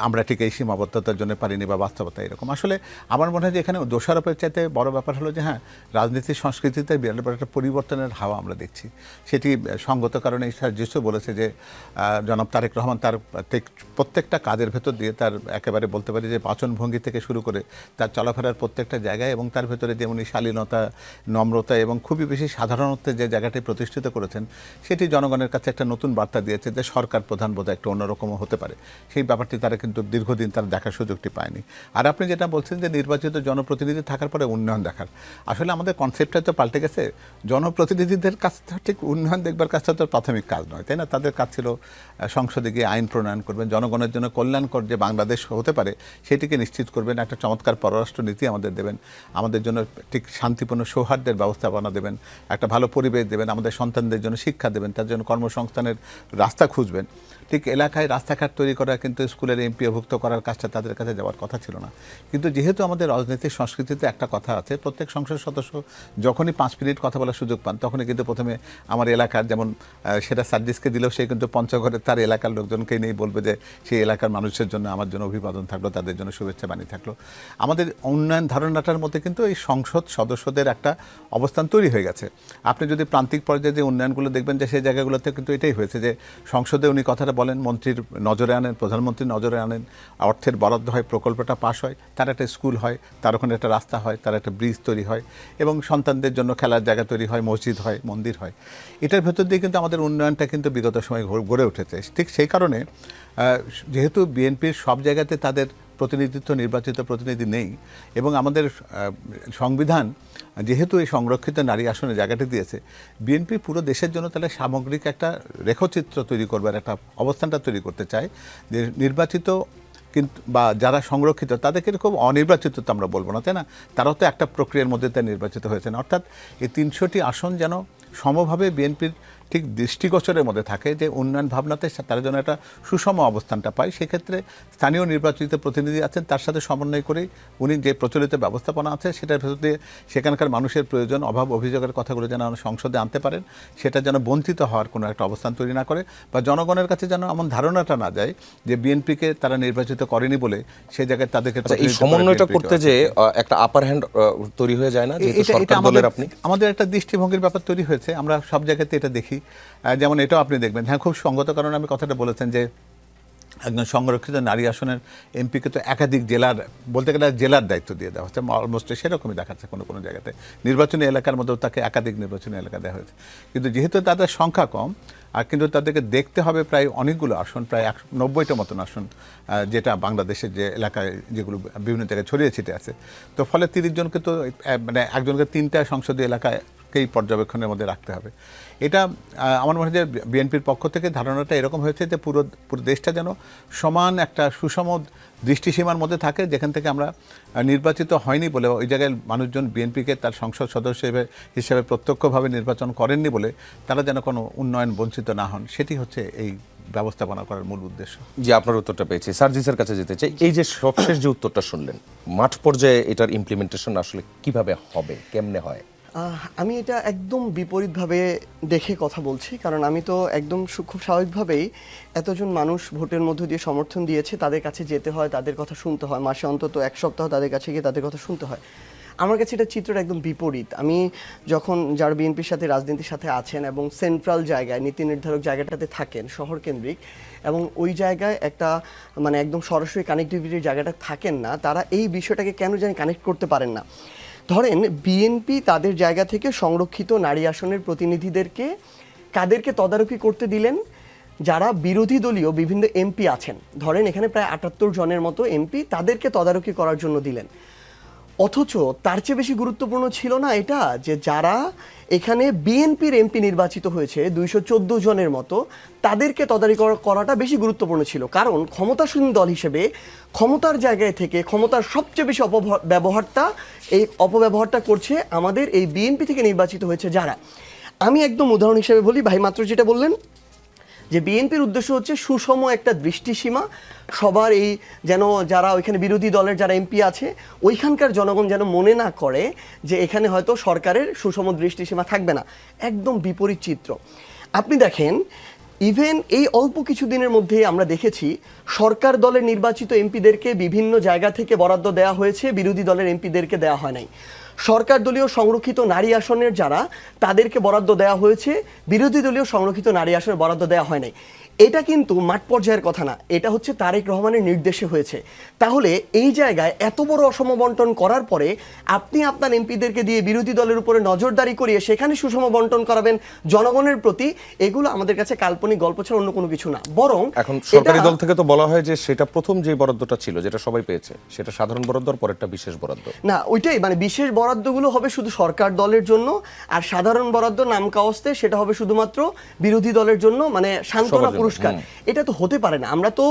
আমরা ঠিক এই সীমাবদ্ধতার জন্য পারিনি বা বাস্তবতা এরকম। আসলে আমার মনে হয় যে এখানে দোষারোপের চাইতে বড় ব্যাপার হলো যে হ্যাঁ, রাজনীতির সংস্কৃতিতে বিরাট বড় একটা পরিবর্তনের হাওয়া আমরা দেখছি। সেটি সঙ্গত কারণে সার্জিসও বলেছে যে জনাব তারেক রহমান তার প্রত্যেকটা কাজের ভেতর দিয়ে তার একেবারে বলতে পারি যে বাচনভঙ্গি থেকে শুরু করে তার চলাফেরার প্রত্যেকটা জায়গায় এবং তার ভেতরে যেমনি শালীনতা, নম্রতা এবং খুবই বেশি সাধারণত্বের যে জায়গাটি প্রতিষ্ঠিত করেছেন, সেটি জনগণের কাছে একটা নতুন বার্তা দিয়েছে যে সরকার প্রধান বোধহয় একটু অন্যরকমও হতে পারে। সেই ব্যাপারটি তারা কিন্তু দীর্ঘদিন তারা দেখার সুযোগটি পায়নি। আর আপনি যেটা বলছেন যে নির্বাচিত জনপ্রতিনিধি থাকার পরে উন্নয়ন দেখার, আসলে আমাদের কনসেপ্টটা তো পাল্টে গেছে। জনপ্রতিনিধিদের কাছ থেকে ঠিক উন্নয়ন দেখবার কাজটা তো প্রাথমিক কাজ নয়, তাই না? তাদের কাজ ছিল সংসদে গিয়ে আইন প্রণয়ন করবেন, জনগণের জন্য কল্যাণকর যে বাংলাদেশ হতে পারে সেটিকে নিশ্চিত করবেন, একটা চমৎকার পররাষ্ট্র নীতি আমাদের দেবেন, আমাদের জন্য ঠিক শান্তিপূর্ণ সৌহার্দ্যের ব্যবস্থাপনা দেবেন, একটা ভালো পরিবেশ দেবেন, আমাদের সন্তানদের জন্য শিক্ষা দেবেন, তার জন্য কর্মসংস্থানের রাস্তা খুঁজবেন। ঠিক এলাকায় রাস্তাঘাট তৈরি করা, কিন্তু স্কুলের এমপিওভুক্ত করার কাজটা তাদের কাছে যাওয়ার কথা ছিল না। কিন্তু যেহেতু আমাদের রাজনৈতিক সংস্কৃতিতে একটা কথা আছে, প্রত্যেক সংসদ সদস্য যখনই 5 মিনিট কথা বলার সুযোগ পান, তখনই কিন্তু প্রথমে আমার এলাকার, যেমন সেটা সার্জিসকে দিলেও সে কিন্তু পঞ্চগড়ে তার এলাকার লোকজনকে নিয়ে বলবে যে সেই এলাকার মানুষের জন্য আমার জন্য অভিবাদন থাকলো, তাদের জন্য শুভেচ্ছা বাণী থাকলো। আমাদের উন্নয়ন ধারণাটার মধ্যে কিন্তু এই সংসদ সদস্যদের একটা অবস্থান তৈরি হয়ে গেছে। আপনি যদি প্রান্তিক পর্যায়ে যে উন্নয়নগুলো দেখবেন, যে সেই জায়গাগুলোতে কিন্তু এটাই হয়েছে যে সংসদে উনি কথাটা বলেন, মন্ত্রীর নজরে আনেন, প্রধানমন্ত্রীর নজরে আনেন, অর্থের বরাদ্দ হয়, প্রকল্পটা পাস হয়, তার একটা স্কুল হয়, তার ওখানে একটা রাস্তা হয়, তার একটা ব্রিজ তৈরি হয় এবং সন্তানদের জন্য খেলার জায়গা তৈরি হয়, মসজিদ হয়, মন্দির হয়। এটার ভেতর দিয়ে কিন্তু আমাদের উন্নয়নটা কিন্তু বিগত সময় গড়ে উঠেছে। ঠিক সেই কারণে যেহেতু বিএনপির সব জায়গাতে তাদের প্রতিনিধিত্ব, নির্বাচিত প্রতিনিধি নেই এবং আমাদের সংবিধান যেহেতু এই সংরক্ষিত নারী আসনে জায়গাটি দিয়েছে, বিএনপি পুরো দেশের জন্য তাহলে সামগ্রিক একটা রেখচিত্র তৈরি করবার একটা অবস্থানটা তৈরি করতে চায় যে নির্বাচিত কিন্তু বা যারা সংরক্ষিত তাদেরকে খুব অনির্বাচিত তো আমরা বলবো না, তাই না? তারাও তো একটা প্রক্রিয়ার মধ্যে তাই নির্বাচিত হয়েছেন। অর্থাৎ এই 300টি আসন যেন সমভাবে বিএনপির ঠিক দৃষ্টিগোচরের মধ্যে থাকে, যে উন্নয়ন ভাবনাতে তারা যেন একটা সুষম অবস্থানটা পায়। সেক্ষেত্রে স্থানীয় নির্বাচিত প্রতিনিধি আছেন, তার সাথে সমন্বয় করেই উনি যে প্রচলিত ব্যবস্থাপনা আছে সেটার ভেতর দিয়ে সেখানকার মানুষের প্রয়োজন, অভাব, অভিযোগের কথাগুলো যেন সংসদে আনতে পারেন, সেটা যেন বঞ্চিত হওয়ার কোনো একটা অবস্থান তৈরি না করে, বা জনগণের কাছে যেন এমন ধারণাটা না যায় যে বিএনপিকে তারা নির্বাচিত করেনি বলে সেই জায়গায় তাদেরকে এই সমন্বয়টা করতে যে একটা আপার হ্যান্ড তৈরি হয়ে যায় না, যেহেতু সরকার দলের আপনি আমাদের একটা দৃষ্টিভঙ্গির ব্যাপার তৈরি হয়েছে। আমরা সব জায়গাতে এটা দেখি, যেমন এটাও আপনি দেখবেন। হ্যাঁ, খুব সঙ্গত কারণে আমি কথাটা বলেছেন যে একজন সংরক্ষিত নারী আসনের এমপিকে তো একাধিক জেলার, বলতে গেলে জেলার দায়িত্ব দিয়ে দেওয়া হচ্ছে, অলমোস্ট সেরকমই দেখাচ্ছে কোনো কোনো জায়গাতে। নির্বাচনী এলাকার মধ্যেও তাকে একাধিক নির্বাচনী এলাকা দেওয়া হয়েছে। কিন্তু যেহেতু তাদের সংখ্যা কম, আর কিন্তু তাদেরকে দেখতে হবে প্রায় অনেকগুলো আসন, প্রায় 90টা মতন আসন, যেটা বাংলাদেশের যে এলাকায় যেগুলো বিভিন্ন জায়গায় ছড়িয়ে ছিটে আছে। তো ফলে 30 জনকে তো মানে একজনকে 3টা সংসদীয় এলাকাকেই পর্যবেক্ষণের মধ্যে রাখতে হবে। এটা আমার মনে হয় যে বিএনপির পক্ষ থেকে ধারণাটা এরকম হয়েছে যে পুরো দেশটা যেন সমান একটা সুষম দৃষ্টিসীমার মধ্যে থাকে, যেখান থেকে আমরা নির্বাচিত হয়নি বলে ওই জায়গায় মানুষজন বিএনপিকে তার সংসদ সদস্য হিসেবে প্রত্যক্ষভাবে নির্বাচন করেননি বলে তারা যেন কোনো উন্নয়ন বঞ্চিত না হন, সেটি হচ্ছে এই ব্যবস্থাপনা করার মূল উদ্দেশ্য। যে আপনার উত্তরটা পেয়েছি, সার্জিসের কাছে যেতে চাই। এই যে সবশেষ যে উত্তরটা শুনলেন, মাঠ পর্যায়ে এটার ইমপ্লিমেন্টেশন আসলে কিভাবে হবে, কেমনে হয়? আমি এটা একদম বিপরীতভাবে দেখে কথা বলছি, কারণ আমি তো একদম খুব স্বাভাবিকভাবেই এতজন মানুষ ভোটের মধ্য দিয়ে সমর্থন দিয়েছে, তাদের কাছে যেতে হয়, তাদের কথা শুনতে হয়, মাসে অন্তত এক সপ্তাহ তাদের কাছে গিয়ে তাদের কথা শুনতে হয়। আমার কাছে এটা চিত্রটা একদম বিপরীত। আমি যখন যারা বিএনপির সাথে রাজনীতির সাথে আছেন এবং সেন্ট্রাল জায়গায় নীতি নির্ধারক জায়গাটাতে থাকেন শহর কেন্দ্রিক, এবং ওই জায়গায় একটা মানে একদম সরাসরি কানেক্টিভিটির জায়গাটা থাকেন না, তারা এই বিষয়টাকে কেন জানি কানেক্ট করতে পারেন না। ধরেন বিএনপি তাদের জায়গা থেকে সংরক্ষিত নারী আসনের প্রতিনিধিদেরকে কাদেরকে তদারকি করতে দিলেন? যারা বিরোধী দলীয় বিভিন্ন এমপি আছেন, ধরেন এখানে প্রায় ৭৮ জনের মতো এমপি, তাদেরকে তদারকি করার জন্য দিলেন। অথচ তার চেয়ে বেশি গুরুত্বপূর্ণ ছিল না এটা যে যারা এখানে বিএনপির এমপি নির্বাচিত হয়েছে ২১৪ জনের মতো, তাদেরকে তদারকি করাটা বেশি গুরুত্বপূর্ণ ছিল। কারণ ক্ষমতাসীন দল হিসেবে ক্ষমতার জায়গায় থেকে ক্ষমতার সবচেয়ে বেশি অপব্যবহারটা করছে আমাদের এই বিএনপি থেকে নির্বাচিত হয়েছে যারা। আমি একদম উদাহরণ হিসেবে বলি, ভাই মাত্র যেটা বললেন যে বিএনপির উদ্দেশ্য হচ্ছে সুষম একটা দৃষ্টিসীমা, সবার এই যেন যারা ওইখানে বিরোধী দলের যারা এমপি আছে ওইখানকার জনগণ যেন মনে না করে যে এখানে হয়তো সরকারের সুষম দৃষ্টিসীমা থাকবে না। একদম বিপরীত চিত্র। আপনি দেখেন ইভেন এই অল্প কিছু দিনের মধ্যে আমরা দেখেছি সরকার দলের নির্বাচিত এমপিদেরকে বিভিন্ন জায়গা থেকে বরাদ্দ দেওয়া হয়েছে, বিরোধী দলের এমপিদেরকে দেওয়া হয় নাই। সরকার দলীয় সংরক্ষিত নারী আসনের যারা, তাদেরকে বরাদ্দ দেওয়া হয়েছে, বিরোধী দলীয় সংরক্ষিত নারী আসনের বরাদ্দ দেওয়া হয় নাই। এটা কিন্তু মাঠ পর্যায়ের কথা না, এটা হচ্ছে তারেক রহমানের নির্দেশে হয়েছে। তাহলে এই জায়গায় এত বড় অসম বন্টন করার পরে আপনি আপনার এমপিদেরকে দিয়ে বিরোধী দলের উপরে নজরদারি করিয়ে সেখানে সুষম বন্টন করাবেন জনগণের প্রতি, এগুলো আমাদের কাছে কাল্পনিক গল্প ছাড়া অন্য কোনো কিছু না। বরং এখন সরকারি দল থেকে তো বলা হয় যে সেটা প্রথম যে বরাদ্দটা ছিল যেটা সবাই পেয়েছে সেটা সাধারণ বরাদ্দ, আর পরেরটা বিশেষ বরাদ্দ। না, ওইটাই মানে বিশেষ বরাদ্দগুলো হবে শুধু সরকার দলের জন্য, আর সাধারণ বরাদ্দ নাম কাওয়াস্তে সেটা হবে শুধুমাত্র বিরোধী দলের জন্য, মানে সান্ত্বনা পুরস্কার। এটা তো হতে পারে না। আমরা তো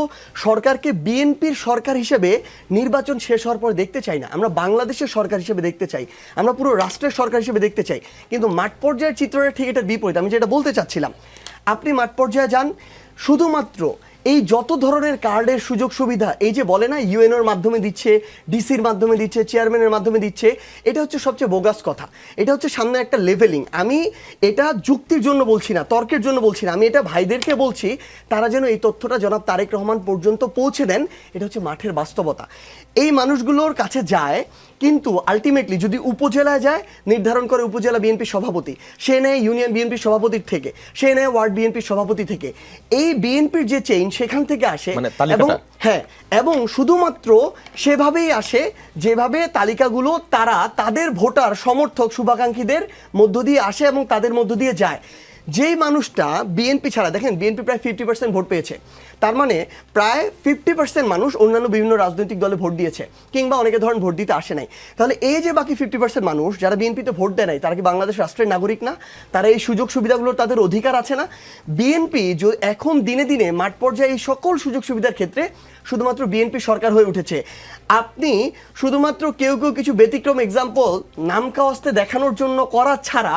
সরকারকে বিএনপির সরকার হিসেবে নির্বাচন শেষ হওয়ার পর দেখতে চাই না, আমরা বাংলাদেশের সরকার হিসেবে দেখতে চাই, আমরা পুরো রাষ্ট্রের সরকার হিসেবে দেখতে চাই। কিন্তু মাঠ পর্যায়ের চিত্রটা ঠিক এটার বিপরীত। আমি যেটা বলতে চাচ্ছিলাম, আপনি মাঠ পর্যায়ে যান, শুধুমাত্র এই যত ধরনের কার্ডের সুযোগ সুবিধা, এই যে বলে না ইউএনওর মাধ্যমে দিচ্ছে, ডিসির মাধ্যমে দিচ্ছে, চেয়ারম্যানের মাধ্যমে দিচ্ছে, এটা হচ্ছে সবচেয়ে বোগাস কথা। এটা হচ্ছে সামনে একটা লেভেলিং। আমি এটা যুক্তির জন্য বলছি না, তর্কের জন্য বলছি না, আমি এটা ভাইদেরকে বলছি তারা যেন এই তথ্যটা জনাব তারেক রহমান পর্যন্ত পৌঁছে দেন। এটা হচ্ছে মাঠের বাস্তবতা। এই মানুষগুলোর কাছে যায়, কিন্তু আলটিমেটলি যদি উপজেলায় যায়, নির্ধারণ করে উপজেলা বিএনপি সভাপতি, সে নেয় ইউনিয়ন বিএনপি সভাপতির থেকে, সে নেয় ওয়ার্ড বিএনপি সভাপতি থেকে। এই বিএনপির যে চেইন সেখান থেকে আসে, এবং হ্যাঁ, এবং শুধুমাত্র সেভাবেই আসে যেভাবে তালিকাগুলো তারা তাদের ভোটার সমর্থক শুভাকাঙ্ক্ষীদের মধ্য দিয়ে আসে এবং তাদের মধ্য দিয়ে যায়। যেই মানুষটা বিএনপি ছাড়া, দেখেন বিএনপি প্রায় 50% ভোট পেয়েছে, তার মানে প্রায় 50% মানুষ অন্যান্য বিভিন্ন রাজনৈতিক দলে ভোট দিয়েছে, কিংবা অনেকে ধরেন ভোট দিতে আসে নাই। তাহলে এই যে বাকি 50% মানুষ যারা বিএনপিতে ভোট দেয় নাই, তারা কি বাংলাদেশ রাষ্ট্রের নাগরিক না? তারা এই সুযোগ সুবিধাগুলোর তাদের অধিকার আছে না? বিএনপি এখন দিনে দিনে মাঠ পর্যায়ে এই সকল সুযোগ সুবিধার ক্ষেত্রে শুধুমাত্র বিএনপি সরকার হয়ে উঠেছে। আপনি শুধুমাত্র কেউ কেউ কিছু ব্যতিক্রম এক্সাম্পল নাম কাওয়াস্তে দেখানোর জন্য করা ছাড়া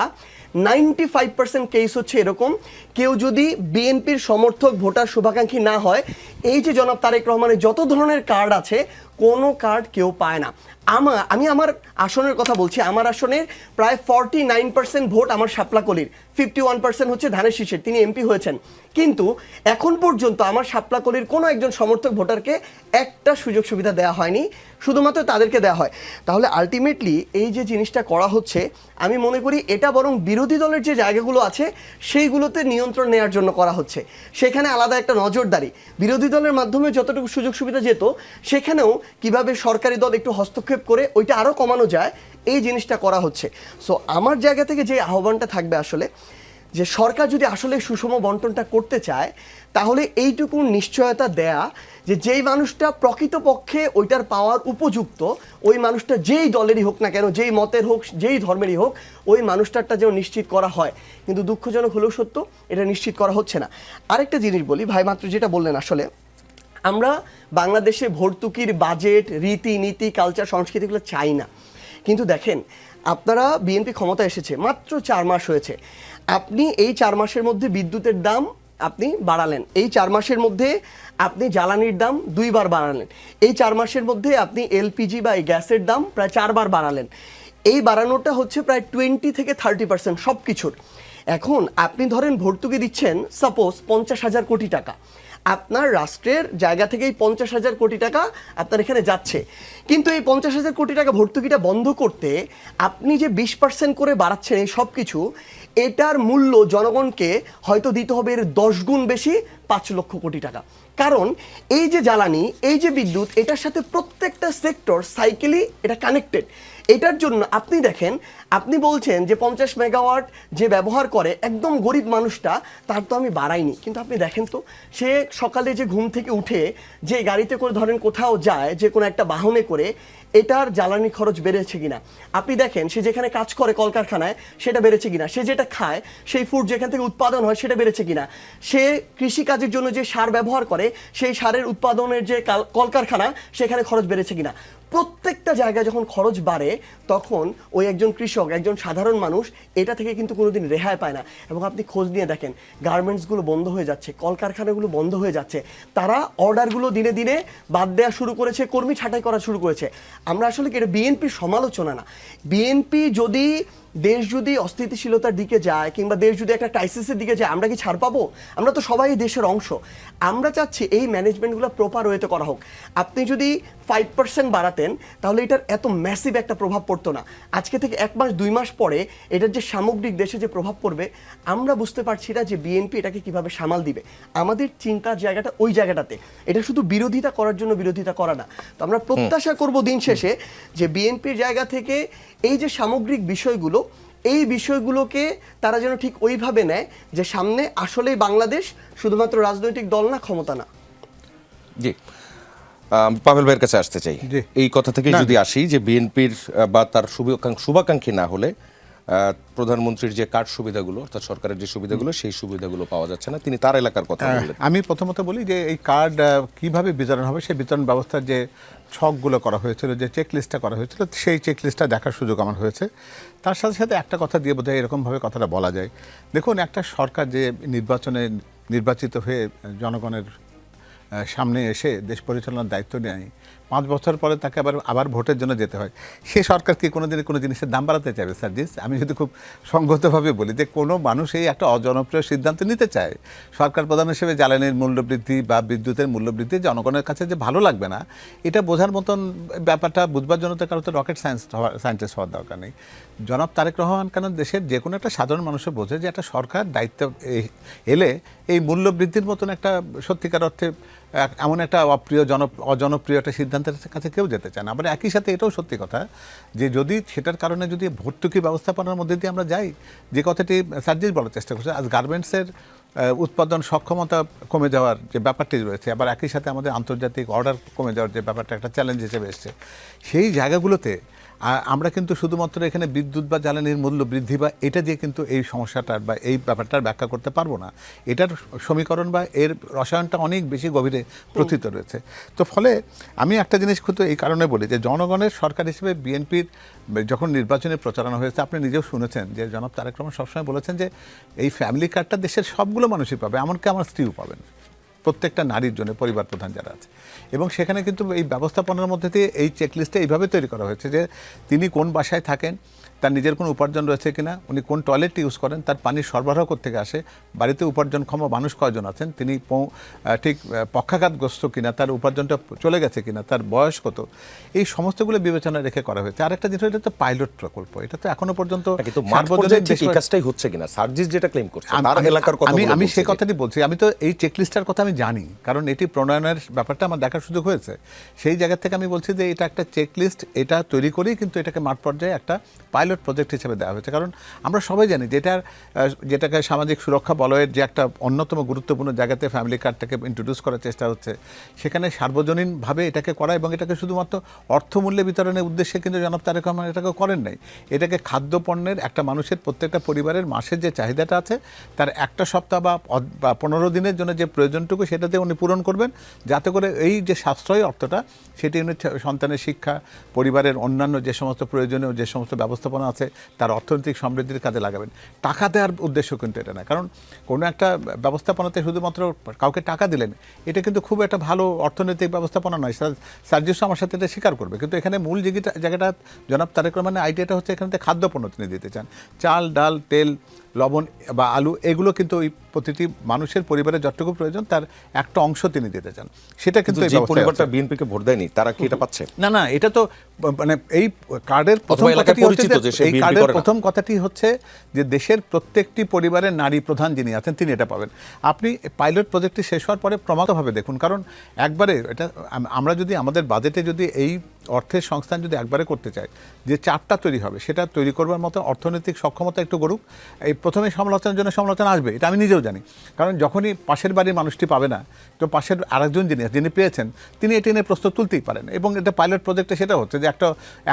95% কেস হচ্ছে এরকম, কেউ যদি বিএনপির সমর্থক ভোটার শুভাকাঙ্ক্ষী না হয়, এই যে জনাব তারেক রহমানের যত ধরনের কার্ড আছে কোনো কার্ড কেউ পায় না। আমি আমার আসনের কথা বলছি, আমার আসনের প্রায় 49% ভোট আমার শাপলাকলির, 51% হচ্ছে ধানের শীষের, তিনি এমপি হয়েছেন। কিন্তু এখন পর্যন্ত আমার শাপলাকলির কোনো একজন সমর্থক ভোটারকে একটা সুযোগ সুবিধা দেওয়া হয়নি, শুধুমাত্র তাদেরকে দেওয়া হয়। তাহলে আলটিমেটলি এই যে জিনিসটা করা হচ্ছে, আমি মনে করি এটা বরং বিরোধী দলের যে জায়গাগুলো আছে সেইগুলোতে নিয়ন্ত্রণ নেওয়ার জন্য করা হচ্ছে। সেখানে আলাদা একটা নজরদারি, বিরোধী দলের মাধ্যমে যতটুকু সুযোগ সুবিধা যেত, সেখানেও কিভাবে সরকারি দল একটু হস্তক্ষেপ করে ওইটা আরও কমানো যায়, এই জিনিসটা করা হচ্ছে। সো আমার জায়গা থেকে যে আহ্বানটা থাকবে আসলে, যে সরকার যদি আসলে সুষম বন্টনটা করতে চায়, তাহলে এইটুকু নিশ্চয়তা দেয়া যে যেই মানুষটা প্রকৃতপক্ষে ওইটার পাওয়ার উপযুক্ত, ওই মানুষটা যেই দলেরই হোক না কেন, যেই মতের হোক, যেই ধর্মেরই হোক, ওই মানুষটারটা যেন নিশ্চিত করা হয়। কিন্তু দুঃখজনক হলেও সত্য, এটা নিশ্চিত করা হচ্ছে না। আরেকটা জিনিস বলি, ভাই মাত্র যেটা বললেন, আসলে আমরা বাংলাদেশে ভর্তুকির বাজেট, রীতি নীতি, কালচার, সংস্কৃতিগুলো চাই না। কিন্তু দেখেন, আপনারা বিএনপি ক্ষমতা এসেছে মাত্র 4 মাস হয়েছে, আপনি এই 4 মাসের মধ্যে বিদ্যুতের দাম আপনি বাড়ালেন, এই 4 মাসের মধ্যে আপনি জ্বালানির দাম 2 বার বাড়ালেন, এই 4 মাসের মধ্যে আপনি এলপিজি বা এই গ্যাসের দাম প্রায় 4 বার বাড়ালেন। এই বাড়ানোটা হচ্ছে প্রায় 20 থেকে 30% সব কিছুর। এখন আপনি ধরেন ভর্তুকি দিচ্ছেন সাপোজ 50,000 কোটি টাকা, আপনার রাষ্ট্রের জায়গা থেকে এই 50,000 কোটি টাকা আপনার এখানে যাচ্ছে, কিন্তু এই 50,000 কোটি টাকা ভর্তুকিটা বন্ধ করতে আপনি যে 20% করে বাড়াচ্ছেন এই সব কিছু, এটার মূল্য জনগণকে হয়তো দিতে হবে এর 10 গুণ বেশি, 5 লক্ষ কোটি টাকা। কারণ এই যে জ্বালানি, এই যে বিদ্যুৎ, এটার সাথে প্রত্যেকটা সেক্টর সাইকেলই এটা কানেক্টেড। এটার জন্য আপনি দেখেন, আপনি বলছেন যে 50 মেগাওয়াট যে ব্যবহার করে একদম গরিব মানুষটা, তার তো আমি বাড়াইনি, কিন্তু আপনি দেখেন তো সে সকালে যে ঘুম থেকে উঠে যে গাড়িতে করে ধরেন কোথাও যায়, যে কোনো একটা বাহনে করে, এটার জ্বালানি খরচ বেড়েছে কিনা আপনি দেখেন। সে যেখানে কাজ করে কলকারখানায় সেটা বেড়েছে কিনা, সে যেটা খায় সেই ফুড যেখান থেকে উৎপাদন হয় সেটা বেড়েছে কিনা, সে কৃষিকাজের জন্য যে সার ব্যবহার করে সেই সারের উৎপাদনের যে কলকারখানা সেখানে খরচ বেড়েছে কিনা। প্রত্যেকটা জায়গায় যখন খরচ বাড়ে তখন ওই একজন কৃষক, একজন সাধারণ মানুষ এটা থেকে কিন্তু কোনোদিন রেহাই পায় না। এবং আপনি খোঁজ নিয়ে দেখেন, গার্মেন্টসগুলো বন্ধ হয়ে যাচ্ছে, কলকারখানাগুলো বন্ধ হয়ে যাচ্ছে, তারা অর্ডারগুলো দিনে দিনে বাদ দেওয়া শুরু করেছে, কর্মী ছাঁটাই করা শুরু করেছে। আমরা আসলে কি এটা বিএনপির সমালোচনা না, বিএনপি যদি দেশ যদি অস্থিতিশীলতার দিকে যায় কিংবা দেশ যদি একটা ক্রাইসিসের দিকে যায়, আমরা কি ছাড় পাবো? আমরা তো সবাই দেশের অংশ। আমরা চাচ্ছি এই ম্যানেজমেন্টগুলো প্রপার ওয়েতে করা হোক। আপনি যদি 5% বাড়াতেন তাহলে এটার এত ম্যাসিভ একটা প্রভাব পড়তো না। আজকে থেকে 1 মাস 2 মাস পরে এটার যে সামগ্রিক দেশে যে প্রভাব পড়বে আমরা বুঝতে পারছি না যে বিএনপি এটাকে কিভাবে সামাল দিবে। আমাদের চিন্তার জায়গাটা ওই জায়গাটাতে, এটা শুধু বিরোধিতা করার জন্য বিরোধিতা করা না। তো আমরা প্রত্যাশা করব দিন শেষে যে বিএনপির জায়গা থেকে এই যে সামগ্রিক বিষয়গুলো, এই বিষয়গুলোকে তারা যেন ঠিক ওইভাবে নেয় যে সামনে আসলেই বাংলাদেশ শুধুমাত্র রাজনৈতিক দল না, ক্ষমতা না। জি, পাভেল ভাইয়ের কাছে আসতে চাই। জি। এই কথা থেকে যদি আসি যে বিএনপির বা তার শুভাকাঙ্ক্ষী না হলে প্রধানমন্ত্রীর যে কার্ড সুবিধাগুলো, অর্থাৎ সরকারের যে সুবিধাগুলো, সেই সুবিধাগুলো পাওয়া যাচ্ছে না। তিনি তার এলাকার কথা বললেন। আমি প্রথমত বলি যে এই কার্ড কিভাবে বিতরণ হবে, সেই বিতরণ ব্যবস্থার যে ছকগুলো করা হয়েছিল, যে চেকলিস্টটা করা হয়েছিল, সেই চেকলিস্টটা দেখার সুযোগ আমার হয়েছে। তার সাথে সাথে একটা কথা দিয়ে বোধহয় এরকমভাবে কথাটা বলা যায়। দেখুন, একটা সরকার যে নির্বাচিত হয়ে জনগণের সামনে এসে দেশ পরিচালনার দায়িত্ব নেয়, 5 বছর পরে তাকে আবার ভোটের জন্য যেতে হয়, সে সরকার কি কোনোদিন কোনো জিনিসের দাম বাড়াতে চাইবে? সার্জিস, আমি যদি খুব সংগতভাবে বলি যে কোনো মানুষ এই একটা অজনপ্রিয় সিদ্ধান্ত নিতে চায়, সরকার প্রধান হিসেবে জ্বালানির মূল্যবৃদ্ধি বা বিদ্যুতের মূল্যবৃদ্ধি জনগণের কাছে যে ভালো লাগবে না, এটা বোঝার মতন ব্যাপারটা বুঝবার জন্য তো কারো তো রকেট সায়েন্টিস্ট হওয়ার দরকার নেই। জনাব তারেক রহমান কেন দেশের যে কোনো একটা সাধারণ মানুষও বোঝে যে একটা সরকার দায়িত্ব এলে এই মূল্যবৃদ্ধির মতন একটা সত্যিকার অর্থে এমন একটা অজনপ্রিয় একটা সিদ্ধান্তের কাছে কেউ যেতে চায় না। আবার একই সাথে এটাও সত্যি কথা যে যদি সেটার কারণে যদি ভর্তুকি ব্যবস্থাপনার মধ্যে দিয়ে আমরা যাই, যে কথাটি সার্জিস বলার চেষ্টা করছে, আজ গার্মেন্টসের উৎপাদন সক্ষমতা কমে যাওয়ার যে ব্যাপারটি রয়েছে, আবার একই সাথে আমাদের আন্তর্জাতিক অর্ডার কমে যাওয়ার যে ব্যাপারটা একটা চ্যালেঞ্জ হিসেবে এসছে, সেই জায়গাগুলোতে আমরা কিন্তু শুধুমাত্র এখানে বিদ্যুৎ বা জ্বালানির মূল্য বৃদ্ধি বা এটা দিয়ে কিন্তু এই সমস্যাটার বা এই ব্যাপারটার ব্যাখ্যা করতে পারবো না। এটার সমীকরণ বা এর রসায়নটা অনেক বেশি গভীরে প্রথিত রয়েছে। তো ফলে আমি একটা জিনিস কিন্তু এই কারণে বলি যে জনগণের সরকার হিসেবে বিএনপির যখন নির্বাচনে প্রচারণা হয়েছে, আপনি নিজেও শুনেছেন যে জনাব তারেক রহমান সবসময় বলেছেন যে এই ফ্যামিলি কার্ডটা দেশের সবগুলো মানুষই পাবে, এমনকি আমার স্ত্রীও পাবেন, প্রত্যেকটা নারীর জন্য, পরিবার প্রধান যারা আছে। এবং সেখানে কিন্তু এই ব্যবস্থাপনার মধ্যে দিয়ে এই চেকলিস্টটা এইভাবে তৈরি করা হয়েছে যে তিনি কোন বাসায় থাকেন, তার নিজের কোনো উপার্জন রয়েছে কিনা, উনি কোন টয়লেট ইউজ করেন, তার পানির সরবরাহ করতে আসে, বাড়িতে উপার্জনক্ষম মানুষ কয়জন আছেন, তিনি ঠিক পক্ষাঘাতগ্রস্ত কিনা, তার উপার্জনটা চলে গেছে কিনা, তার বয়স কত, এই সমস্তগুলো বিবেচনা রেখে করা হয়েছে। আর একটা জিনিস, এটা তো পাইলট প্রকল্প, এটা তো এখনো পর্যন্ত কাজটাই হচ্ছে কিনা সার্জিস যেটা ক্লেম করছে তার এলাকার কথা আমি সেই কথাটি বলছি। আমি তো এই চেকলিস্টটার কথা আমি জানি, কারণ এটি প্রণয়নের ব্যাপারটা আমার দেখার সুযোগ হয়েছে। সেই জায়গা থেকে আমি বলছি যে এটা একটা চেকলিস্ট, এটা তৈরি করেই কিন্তু এটাকে মাঠ পর্যায়ে একটা পাইলট প্রজেক্ট হিসেবে দেওয়া হয়েছে। কারণ আমরা সবাই জানি যেটাকে সামাজিক সুরক্ষা বলয়ের যে একটা অন্যতম গুরুত্বপূর্ণ জায়গাতে ফ্যামিলি কার্ডটাকে ইন্ট্রোডিউস করার চেষ্টা হচ্ছে, সেখানে সার্বজনীনভাবে এটাকে করা এবং এটাকে শুধুমাত্র অর্থমূল্যে বিতরণের উদ্দেশ্যে কিন্তু জনাব তারেক রহমান এটাকে করেন নাই। এটাকে খাদ্যপণ্যের একটা মানুষের প্রত্যেকটা পরিবারের মাসের যে চাহিদাটা আছে তার একটা সপ্তাহ বা 15 দিনের জন্য যে প্রয়োজনটুকু যতটুকু সেটাতে উনি পূরণ করবেন, যাতে করে এই যে সাশ্রয়ী অর্থটা সেটি উনি সন্তানের শিক্ষা, পরিবারের অন্যান্য যে সমস্ত প্রয়োজনীয় যে সমস্ত ব্যবস্থাপনা আছে তার অর্থনৈতিক সমৃদ্ধির কাজে লাগাবেন। টাকা দেওয়ার উদ্দেশ্য কিন্তু এটা না, কারণ কোনো একটা ব্যবস্থাপনাতে শুধুমাত্র কাউকে টাকা দিলেন এটা কিন্তু খুব একটা ভালো অর্থনৈতিক ব্যবস্থাপনা নয়। সার্জিস আমার সাথে এটা স্বীকার করবে, কিন্তু এখানে মূল জায়গাটা জনাব তারেক রহমানের আইডিয়াটা হচ্ছে এখানে খাদ্যপণ্য তিনি দিতে চান। চাল, ডাল, তেল, লবণ বা আলু এগুলো কিন্তু ওই প্রতিটি মানুষের পরিবারের যতটুকু প্রয়োজন তার একটা অংশ তিনি দিতে চান। সেটা কিন্তু যে পরিবারটা বিএনপিকে ভোট দেয়নি তারা কি এটা পাচ্ছে? না, এটা তো মানে এই কার্ডের প্রথম কথাটি হচ্ছে যে দেশের প্রত্যেকটি পরিবারের নারী প্রধান যিনি আছেন তিনি এটা পাবেন। আপনি পাইলট প্রজেক্টটি শেষ হওয়ার পরে ক্রমাগতভাবে দেখুন, কারণ একবারে এটা আমরা যদি আমাদের বাজেটে যদি এই অর্থের সংস্থান যদি একবারে করতে চাই, যে চাপটা তৈরি হবে সেটা তৈরি করবার মতো অর্থনৈতিক সক্ষমতা একটু গড়ুক। এই প্রথমে সমালোচনার জন্য সমালোচনা আসবে, এটা আমি নিজেও জানি, কারণ যখনই পাশের বাড়ির মানুষটি পাবে না তো পাশের আরেকজন যিনি পেয়েছেন তিনি এটি নিয়ে প্রস্তুত তুলতেই পারেন। এবং এটা পাইলট প্রজেক্টে সেটা হচ্ছে যে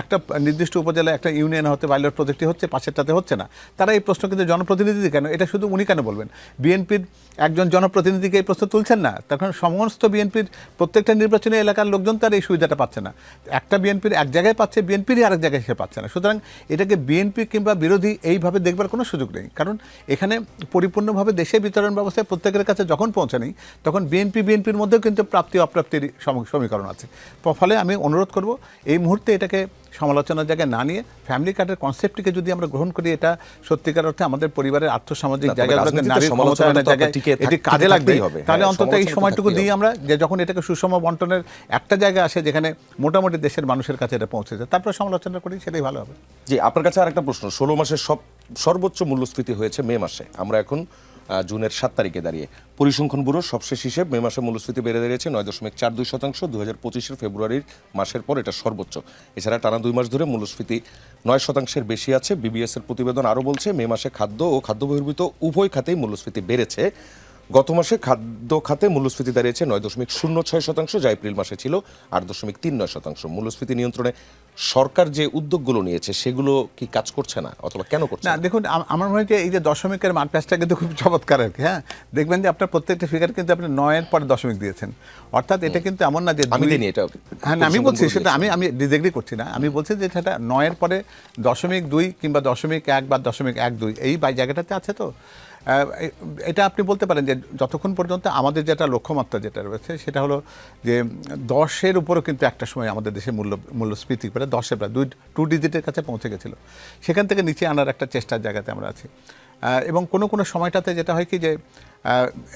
একটা নির্দিষ্ট উপজেলায় একটা ইউনিয়ন হতে পাইলট প্রজেক্টটি হচ্ছে, পাশেরটাতে হচ্ছে না। তারা এই প্রশ্ন কিন্তু জনপ্রতিনিধি কেন, এটা শুধু উনি কেন বলবেন? বিএনপির একজন জনপ্রতিনিধিকে এই প্রশ্ন তুলছেন না, তখন সমস্ত বিএনপির প্রত্যেকটা নির্বাচনী এলাকার লোকজন তার এই সুবিধাটা পাচ্ছে না। একটা বিএনপির এক জায়গায় পাচ্ছে, বিএনপিরই আরেক জায়গায় সে পাচ্ছে না। সুতরাং এটাকে বিএনপি কিংবা বিরোধী এইভাবে দেখবার কোনো সুযোগ নেই, কারণ এখানে পরিপূর্ণভাবে দেশে বিতরণ ব্যবস্থায় প্রত্যেকের কাছে যখন পৌঁছানি তখন বিএনপির মধ্যেও কিন্তু প্রাপ্তি অপ্রাপ্তির সমীকরণ আছে। ফলে আমি অনুরোধ করব এই মুহূর্তে এটাকে সমালোচনার জায়গায় না নিয়ে ফ্যামিলি কার্ডের কনসেপ্টটিকে যদি আমরা গ্রহণ করি, এটা সত্যিকার অর্থে আমাদের পরিবারের আর্থসামাজিক জায়গাগুলোতে নারীর ক্ষমতায়নের জায়গায় এটি কাজে লাগবে। তাহলে অন্তত এই সময়টুকু দিয়ে আমরা যে যখন এটাকে সুষম বন্টনের একটা জায়গা আসে যেখানে মোটামুটি দেশের মানুষের কাছে এটা পৌঁছে যায়, তারপর সমালোচনা করি, সেটাই ভালো হবে। জি, আপনার কাছে আরেকটা প্রশ্ন। 16 মাসের সর্বোচ্চ মূল্যস্ফীতি হয়েছে মে মাসে। আমরা এখন জুনের 7 তারিখে দাঁড়িয়ে পরিসংখ্যান ব্যুরোর সবশেষ হিসেব মে মাসে মূল্যস্ফীতি বেড়ে দাঁড়িয়েছে 9.42%। 2025 ফেব্রুয়ারির মাসের পর এটা সর্বোচ্চ। এছাড়া টানা 2 মাস ধরে মূল্যস্ফীতি 9% বেশি আছে। বিবিএস এর প্রতিবেদন আরও বলছে মে মাসে খাদ্য ও খাদ্য বহির্ভূত উভয় খাতেই মূল্যস্ফীতি বেড়েছে। গত মাসে খাদ্য খাতে মূল্যস্ফীতি দাঁড়িয়েছে 9.06%, যা এপ্রিল মাসে ছিল 8.39%। মূল্যস্ফীতি নিয়ন্ত্রণে সরকার যে উদ্যোগগুলো নিয়েছে সেগুলো কি কাজ করছে না, অথবা কেন করছে না? দেখুন, আমার মনে হয় যে এই যে দশমিকের মার্কপ্যাচটা কিন্তু খুব চমৎকার আর কি। হ্যাঁ, দেখবেন যে আপনার প্রত্যেকটা ফিগার কিন্তু আপনি 9-এর পরে দশমিক দিয়েছেন, অর্থাৎ এটা কিন্তু এমন না যে আমি দিইনি এটা। হ্যাঁ, আমি বলছি সেটা আমি ডিসএগ্রি করছি না, আমি বলছি যে সেটা 9-এর পরে 0.2 কিংবা 0.1 বা 0.12 এই জায়গাটাতে আছে। তো এটা আপনি বলতে পারেন যে যতক্ষণ পর্যন্ত আমাদের যেটা লক্ষ্যমাত্রা যেটা রয়েছে সেটা হলো যে 10-এর উপরও কিন্তু একটা সময় আমাদের দেশে মূল্যস্ফীতি প্রায় 10-এর প্রায় 2 ডিজিটের কাছে পৌঁছে গেছিল। সেখান থেকে নিচে আনার একটা চেষ্টার জায়গাতে আমরা আছি। এবং কোনো সময়টাতে যেটা হয় কি যে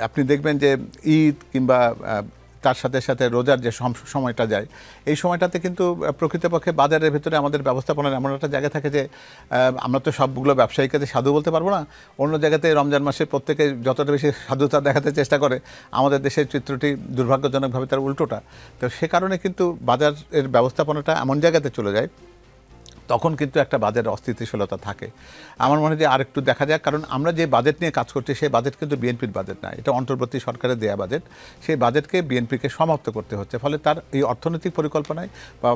আপনি দেখবেন যে ঈদ কিংবা তার সাথে সাথে রোজার যে সময়টা যায়, এই সময়টাতে কিন্তু প্রকৃতপক্ষে বাজারের ভেতরে আমাদের ব্যবস্থাপনার এমন একটা জায়গা থাকে যে আমরা তো সবগুলো ব্যবসায়ীকে সাধু বলতে পারবো না। অন্য জায়গাতে রমজান মাসে প্রত্যেকে যতটা বেশি সাধুতা দেখাতে চেষ্টা করে, আমাদের দেশের চিত্রটি দুর্ভাগ্যজনকভাবে তার উল্টোটা। তো সে কারণে কিন্তু বাজারের ব্যবস্থাপনাটা এমন জায়গাতে চলে যায়, তখন কিন্তু একটা বাজারের অস্থিতিশীলতা থাকে। আমার মনে হয় যে আরেকটু দেখা যাক, কারণ আমরা যে বাজেট নিয়ে কাজ করছি সেই বাজেট কিন্তু বিএনপির বাজেট না, এটা অন্তর্বর্তী সরকারের দেয়া বাজেট। সেই বাজেটকে বিএনপিকে সমাপ্ত করতে হচ্ছে। ফলে তার এই অর্থনৈতিক পরিকল্পনায় বা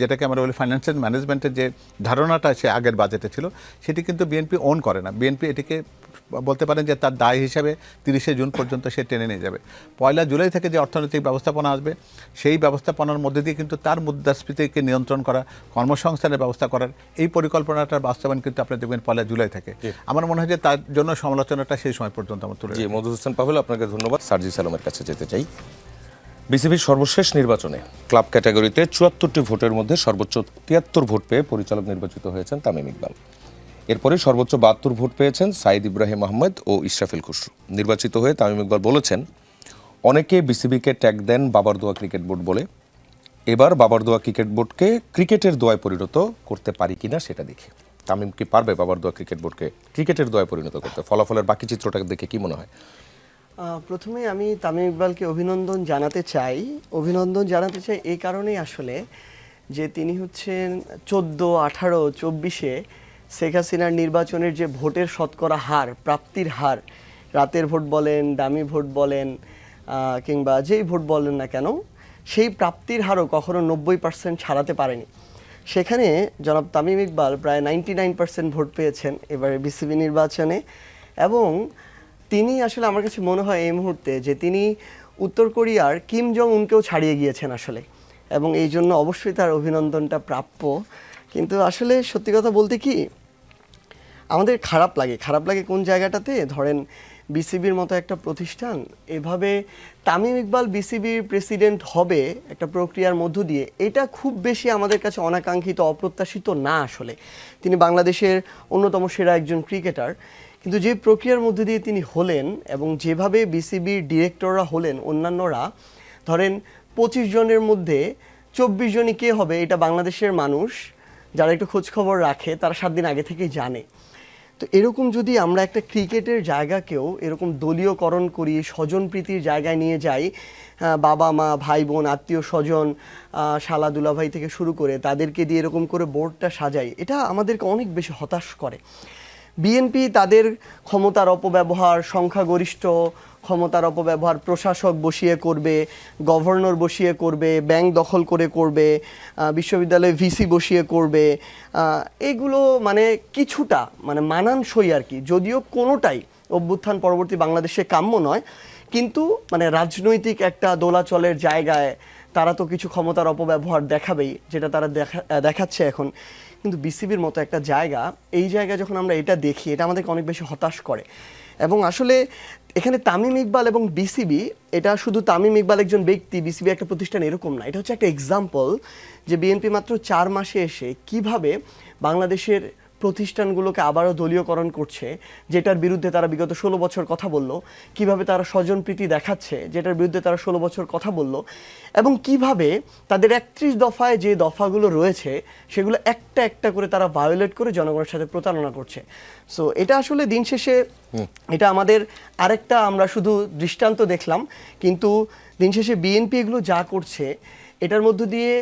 যেটাকে আমরা বলি ফাইন্যান্সিয়াল ম্যানেজমেন্টের যে ধারণাটা সে আগের বাজেটে ছিল, সেটি কিন্তু বিএনপি ওন করে না। বিএনপি এটিকে বলতে পারেন যে তার দায় হিসাবে 30শে জুন পর্যন্ত সে টেনে নিয়ে যাবে। 1 জুলাই থেকে যে অর্থনৈতিক ব্যবস্থাপনা আসবে সেই ব্যবস্থাপনার মধ্যে দিয়ে কিন্তু তার মুদ্রাস্ফীতিকে নিয়ন্ত্রণ করা, কর্মসংস্থানের ব্যবস্থা করার এই পরিকল্পনাটার বাস্তবায়ন কিন্তু আপনি দেখবেন 1 জুলাই থেকে। আমার মনে হয় যে তার জন্য সমালোচনাটা সেই সময় পর্যন্ত আমার তুলে। জি, মওদুদ হোসেন পাভেল, আপনাকে ধন্যবাদ। সার্জিস আলমের কাছে যেতে চাই। বিসিবির সর্বশেষ নির্বাচনে ক্লাব ক্যাটাগরিতে 74টি ভোটের মধ্যে সর্বোচ্চ 73 ভোট পেয়ে পরিচালক নির্বাচিত হয়েছেন তামিম ইকবাল। এরপরে সর্বোচ্চ 72 ভোট পেয়েছেন সাইদ ইব্রাহিম আহমেদ ও ইশরাফিল খুসরু। নির্বাচিত হয়ে তামিম ইকবাল বলেছেন, অনেকে বিসিবিকে ট্যাগ দেন বাবার দোয়া ক্রিকেট বোর্ড বলে। এবার বাবার দোয়া ক্রিকেট বোর্ডকে ক্রিকেটের দোয়ায় পরিণত করতে পারি কিনা সেটা দেখে। তামিম কি পারবে বাবার দোয়া ক্রিকেট বোর্ডকে ক্রিকেটের দোয়ায় পরিণত করতে? ফলাফলের বাকি চিত্রটা দেখে কি মনে হয়? প্রথমে আমি তামিম ইকবালকে অভিনন্দন জানাতে চাই এই কারণেই আসলে যে তিনি হচ্ছেন 14, 18, 24-এ শেখ হাসিনার নির্বাচনের যে ভোটের শতকরা হার, প্রাপ্তির হার, রাতের ভোট বলেন, দামি ভোট বলেন কিংবা যেই ভোট বলেন না কেন, সেই প্রাপ্তির হারও কখনো 90% ছাড়াতে পারেনি। সেখানে জনাব তামিম ইকবাল প্রায় 99% ভোট পেয়েছেন এবারে বিসিবি নির্বাচনে, এবং তিনি আসলে আমার কাছে মনে হয় এই মুহূর্তে যে তিনি উত্তর কোরিয়ার কিম জং উনকেও ছাড়িয়ে গিয়েছেন আসলে, এবং এই জন্য অবশ্যই তার অভিনন্দনটা প্রাপ্য। কিন্তু আসলে সত্যি কথা বলতে কি, আমাদের খারাপ লাগে কোন জায়গাটাতে, ধরেন বিসিবির মতো একটা প্রতিষ্ঠান এভাবে, তামিম ইকবাল বিসিবির প্রেসিডেন্ট হবে একটা প্রক্রিয়ার মধ্য দিয়ে, এটা খুব বেশি আমাদের কাছে অনাকাঙ্ক্ষিত, অপ্রত্যাশিত না আসলে। তিনি বাংলাদেশের অন্যতম সেরা একজন ক্রিকেটার, কিন্তু যে প্রক্রিয়ার মধ্যে দিয়ে তিনি হলেন এবং যেভাবে বিসিবির ডিরেক্টররা হলেন, অন্যান্যরা ধরেন 25 জনের মধ্যে 24 জনই কে হবে এটা বাংলাদেশের মানুষ যারা একটু খোঁজখবর রাখে তারা 7 দিন আগে থেকেই জানে। তো এরকম যদি আমরা একটা ক্রিকেটের জায়গাকেও এরকম দলীয়করণ করি, স্বজনপ্রীতির জায়গায় নিয়ে যাই, বাবা মা ভাই বোন আত্মীয় স্বজন শালা দুলাভাই থেকে শুরু করে তাদেরকে দিয়ে এরকম করে বোর্ডটা সাজাই, এটা আমাদেরকে অনেক বেশি হতাশ করে। বিএনপি তাদের ক্ষমতার অপব্যবহার, সংখ্যাগরিষ্ঠ ক্ষমতার অপব্যবহার প্রশাসক বসিয়ে করবে, গভর্নর বসিয়ে করবে, ব্যাংক দখল করে করবে, বিশ্ববিদ্যালয়ে ভিসি বসিয়ে করবে, এগুলো মানে কিছুটা মানে মানানসই আর কি, যদিও কোনোটাই অভ্যুত্থান পরবর্তী বাংলাদেশে কাম্য নয়, কিন্তু মানে রাজনৈতিক একটা দোলাচলের জায়গায় তারা তো কিছু ক্ষমতার অপব্যবহার দেখাবেই, যেটা তারা দেখাচ্ছে এখন। কিন্তু বিসিবির মতো একটা জায়গা, এই জায়গায় যখন আমরা এটা দেখি, এটা আমাদেরকে অনেক বেশি হতাশ করে। এবং আসলে এখানে তামিম ইকবাল এবং বিসিবি, এটা শুধু তামিম ইকবাল একজন ব্যক্তি, বিসিবি একটা প্রতিষ্ঠান, এরকম না। এটা হচ্ছে একটা এক্সাম্পল যে বিএনপি মাত্র 4 মাসে এসে কিভাবে বাংলাদেশের প্রতিষ্ঠানগুলোকে আবারও দলীয়করণ করছে, যেটার বিরুদ্ধে তারা বিগত 16 বছর কথা বলল, কিভাবে তারা স্বজনপ্রীতি দেখাচ্ছে, যেটার বিরুদ্ধে তারা 16 বছর কথা বলল, এবং কিভাবে তাদের 31 দফায় যে দফাগুলো রয়েছে সেগুলো একটা একটা করে তারা ভায়োলেট করে জনগণের সাথে প্রতারণা করছে। সো এটা আসলে দিন শেষে এটা আমাদের আরেকটা, আমরা শুধু দৃষ্টান্ত দেখলাম, কিন্তু দিন শেষে বিএনপি এগুলো যা করছে এটার মধ্য দিয়ে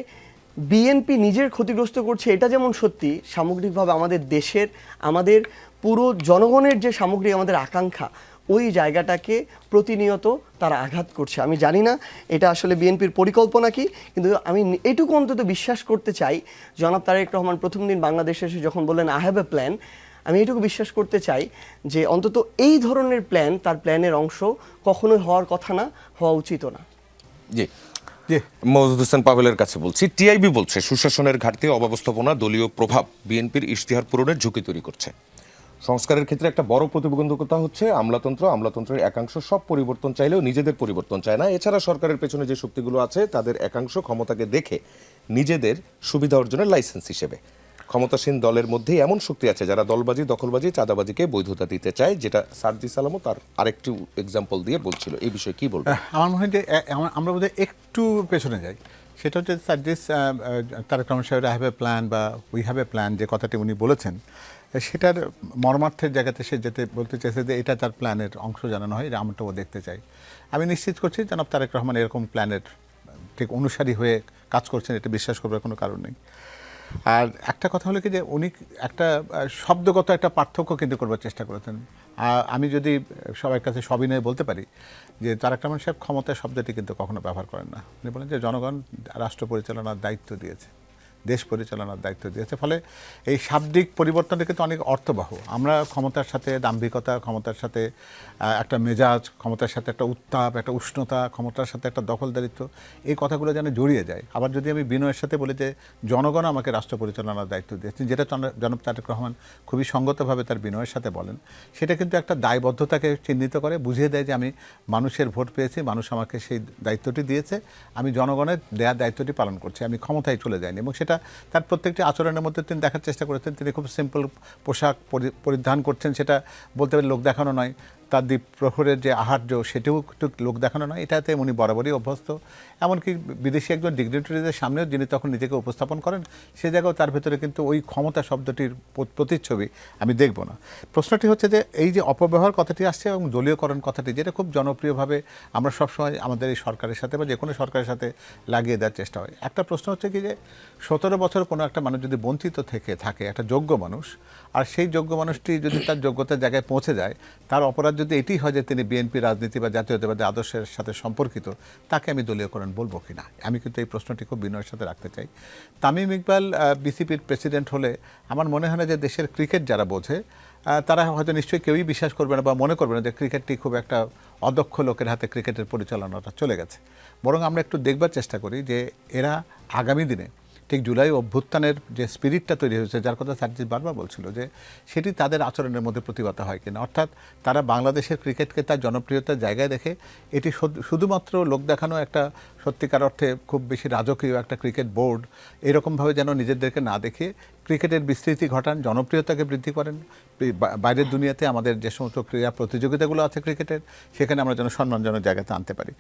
বিএনপি নিজের ক্ষতিগ্রস্ত করছে, এটা যেমন সত্যি, সামগ্রিকভাবে আমাদের দেশের, আমাদের পুরো জনগণের যে সামগ্রিক আমাদের আকাঙ্ক্ষা, ওই জায়গাটাকে প্রতিনিয়ত তারা আঘাত করছে। আমি জানি না এটা আসলে বিএনপির পরিকল্পনা কি, কিন্তু আমি এটুকু অন্তত বিশ্বাস করতে চাই, জনাব তারেক রহমান প্রথম দিন বাংলাদেশে এসে যখন বললেন আই হ্যাভ এ প্ল্যান, আমি এটুকু বিশ্বাস করতে চাই যে অন্তত এই ধরনের প্ল্যান, তার প্ল্যানের অংশ কখনোই হওয়ার কথা না, হওয়া উচিত না। জি মওদুদ হোসেন পাভেলের কাছে বলছি, টিআইবি বলছে সুশাসনের ঘাটতি, অব্যবস্থাপনা, দলীয় প্রভাব বিএনপির ইশতেহার পূরণের ঝুঁকি তৈরি করছে। সংস্কারের ক্ষেত্রে একটা বড় প্রতিবন্ধকতা হচ্ছে আমলাতন্ত্রের একাংশ সব পরিবর্তন চাইলেও নিজেদের পরিবর্তন চায় না। এছাড়া সরকারের পেছনে যে শক্তিগুলো আছে তাদের একাংশ ক্ষমতাকে দেখে নিজেদের সুবিধা অর্জনের লাইসেন্স হিসেবে ক্ষমতাসীন দলের মধ্যে এমন শক্তি আছে যারা দলবাজি, দখলবাজি, চাঁদাবাজিকে বৈধতা দিতে চায়, যেটা সার্জিস আলমও তার আরেকটি এক্সাম্পল দিয়ে বলছিল। এই বিষয়ে কি বলবো? আমার মনে হয় যে আমরা বোধহয় একটু পেছনে যাই। সেটা হচ্ছে সার্জিস তারেক রহমান সাহেবের আই হ্যাভ এ প্ল্যান বা উই হ্যাভ এ প্ল্যান যে কথাটি উনি বলেছেন, সেটার মর্মার্থের জায়গাতে সে যেতে বলতে চাইছে যে এটা তার প্ল্যানের অংশ জানানো হয়, এটা আমরাও দেখতে চাই। আমি নিশ্চিত করছি জনাব তারেক রহমান এরকম প্ল্যানের ঠিক অনুসারী হয়ে কাজ করছেন, এটা বিশ্বাস করবার কোনো কারণ নেই। আর একটা কথা হলো কি যে উনি একটা শব্দগত একটা পার্থক্য কিন্তু করবার চেষ্টা করেছেন। আমি যদি সবার কাছে সবিনয়ে বলতে পারি যে তারেক রহমান সাহেব ক্ষমতার শব্দটি কিন্তু কখনো ব্যবহার করেন না। উনি বলেন যে জনগণ রাষ্ট্র পরিচালনার দায়িত্ব দিয়েছে, দেশ পরিচালনার দায়িত্ব দিয়েছে, ফলে এই শাব্দিক পরিবর্তনটা কিন্তু অনেক অর্থবহ। আমরা ক্ষমতার সাথে দাম্ভিকতা, ক্ষমতার সাথে একটা মেজাজ, ক্ষমতার সাথে একটা উত্তাপ, একটা উষ্ণতা, ক্ষমতার সাথে একটা দখলদারিত্ব, এই কথাগুলো যেন জড়িয়ে যায়। আবার যদি আমি বিনয়ের সাথে বলি যে জনগণ আমাকে রাষ্ট্র পরিচালনার দায়িত্ব দিয়েছে, যেটা জনাব তারেক রহমান খুবই সঙ্গতভাবে তার বিনয়ের সাথে বলেন, সেটা কিন্তু একটা দায়বদ্ধতাকে চিহ্নিত করে, বুঝিয়ে দেয় যে আমি মানুষের ভোট পেয়েছি, মানুষ আমাকে সেই দায়িত্বটি দিয়েছে, আমি জনগণের দেয়া দায়িত্বটি পালন করছি, আমি ক্ষমতায় চলে যাইনি। এবং সেটা তার প্রত্যেকটি আচরণের মধ্যে তিনি দেখার চেষ্টা করেছেন। তিনি খুব সিম্পল পোশাক পরিধান করছেন, সেটা বলতে পারি লোক দেখানো নয়। তার দ্বীপ প্রহরের যে আহার্য, সেটিও একটু লোক দেখানো নয়, এটাতে উনি বরাবরই অভ্যস্ত। এমনকি বিদেশি একজন ডিগনিটারিদের সামনেও যিনি তখন নিজেকে উপস্থাপন করেন, সে জায়গাও তার ভেতরে কিন্তু ওই ক্ষমতা শব্দটির প্রতিচ্ছবি আমি দেখব না। প্রশ্নটি হচ্ছে যে এই যে অপব্যবহার কথাটি আসছে এবং দলীয়করণ কথাটি, যেটা খুব জনপ্রিয়ভাবে আমরা সবসময় আমাদের এই সরকারের সাথে বা যে কোনো সরকারের সাথে লাগিয়ে দেওয়ার চেষ্টা হয়। একটা প্রশ্ন হচ্ছে কি যে 17 বছর কোনো একটা মানুষ যদি বঞ্চিত থাকে, একটা যোগ্য মানুষ, আর সেই যোগ্য মানুষটি যদি তার যোগ্যতার জায়গায় পৌঁছে যায়, তার অপরাধ যদি এটি হয় যে তিনি বিএনপি রাজনীতি বা জাতীয়তাবাদী আদর্শের সাথে সম্পর্কিত, তাকে আমি দলীয়করণ বলবো কিনা, আমি কিন্তু এই প্রশ্নটি খুব বিনয়ের সাথে রাখতে চাই। তামিম ইকবাল বিসিপির প্রেসিডেন্ট হলে আমার মনে হয় না যে দেশের ক্রিকেট যারা বোঝে তারা হয়তো নিশ্চয়ই কেউই বিশ্বাস করবে না বা মনে করবে না যে ক্রিকেটটি খুব একটা অদক্ষ লোকের হাতে ক্রিকেটের পরিচালনাটা চলে গেছে। বরং আমরা একটু দেখবার চেষ্টা করি যে এরা আগামী দিনে ঠিক জুলাই অভ্যুত্থানের যে স্পিরিটটা তৈরি হয়েছে, যার কথা সার্জিস বারবার বলছিল, যে সেটি তাদের আচরণের মধ্যে প্রতিবাদ হয় কিনা। অর্থাৎ তারা বাংলাদেশের ক্রিকেটকে তার জনপ্রিয়তার জায়গায় দেখে এটি শুধুমাত্র লোক দেখানো একটা সত্যিকার অর্থে খুব বেশি রাজকীয় একটা ক্রিকেট বোর্ড এরকমভাবে যেন নিজেদেরকে না দেখে ক্রিকেটের বিস্তৃতি ঘটান, জনপ্রিয়তাকে বৃদ্ধি করেন। বাইরের দুনিয়াতে আমাদের যে সমস্ত ক্রীড়া প্রতিযোগিতাগুলো আছে ক্রিকেটের, সেখানে আমরা যেন সম্মানজনক জায়গাতে আনতে পারি।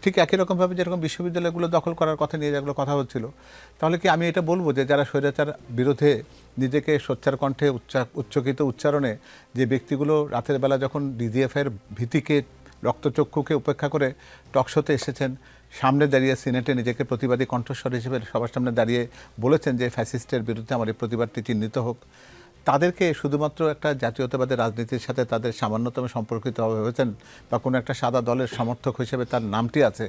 ঠিক একই রকমভাবে যেরকম বিশ্ববিদ্যালয়গুলো দখল করার কথা নিয়ে যেগুলো কথা হচ্ছিল, তাহলে কি আমি এটা বলবো যে যারা স্বৈরাচার বিরোধে নিজেকে সোচ্চার কণ্ঠে উচ্চকিত উচ্চারণে যে ব্যক্তিগুলো রাতের বেলা যখন ডিজিএফের ভীতিকে রক্তচক্ষুকে উপেক্ষা করে টকশোতে এসেছেন, সামনে দাঁড়িয়ে সিনেটে নিজেকে প্রতিবাদী কণ্ঠস্বর হিসেবে সবার সামনে দাঁড়িয়ে বলেছেন যে ফ্যাসিস্টের বিরুদ্ধে আমার এই প্রতিবাদটি চিহ্নিত হোক, তাদেরকে শুধুমাত্র একটা জাতীয়তাবাদের রাজনীতির সাথে তাদের সামান্যতম সম্পর্কিত হয়েছেন বা কোনো একটা সাদা দলের সমর্থক হিসেবে তার নামটি আছে,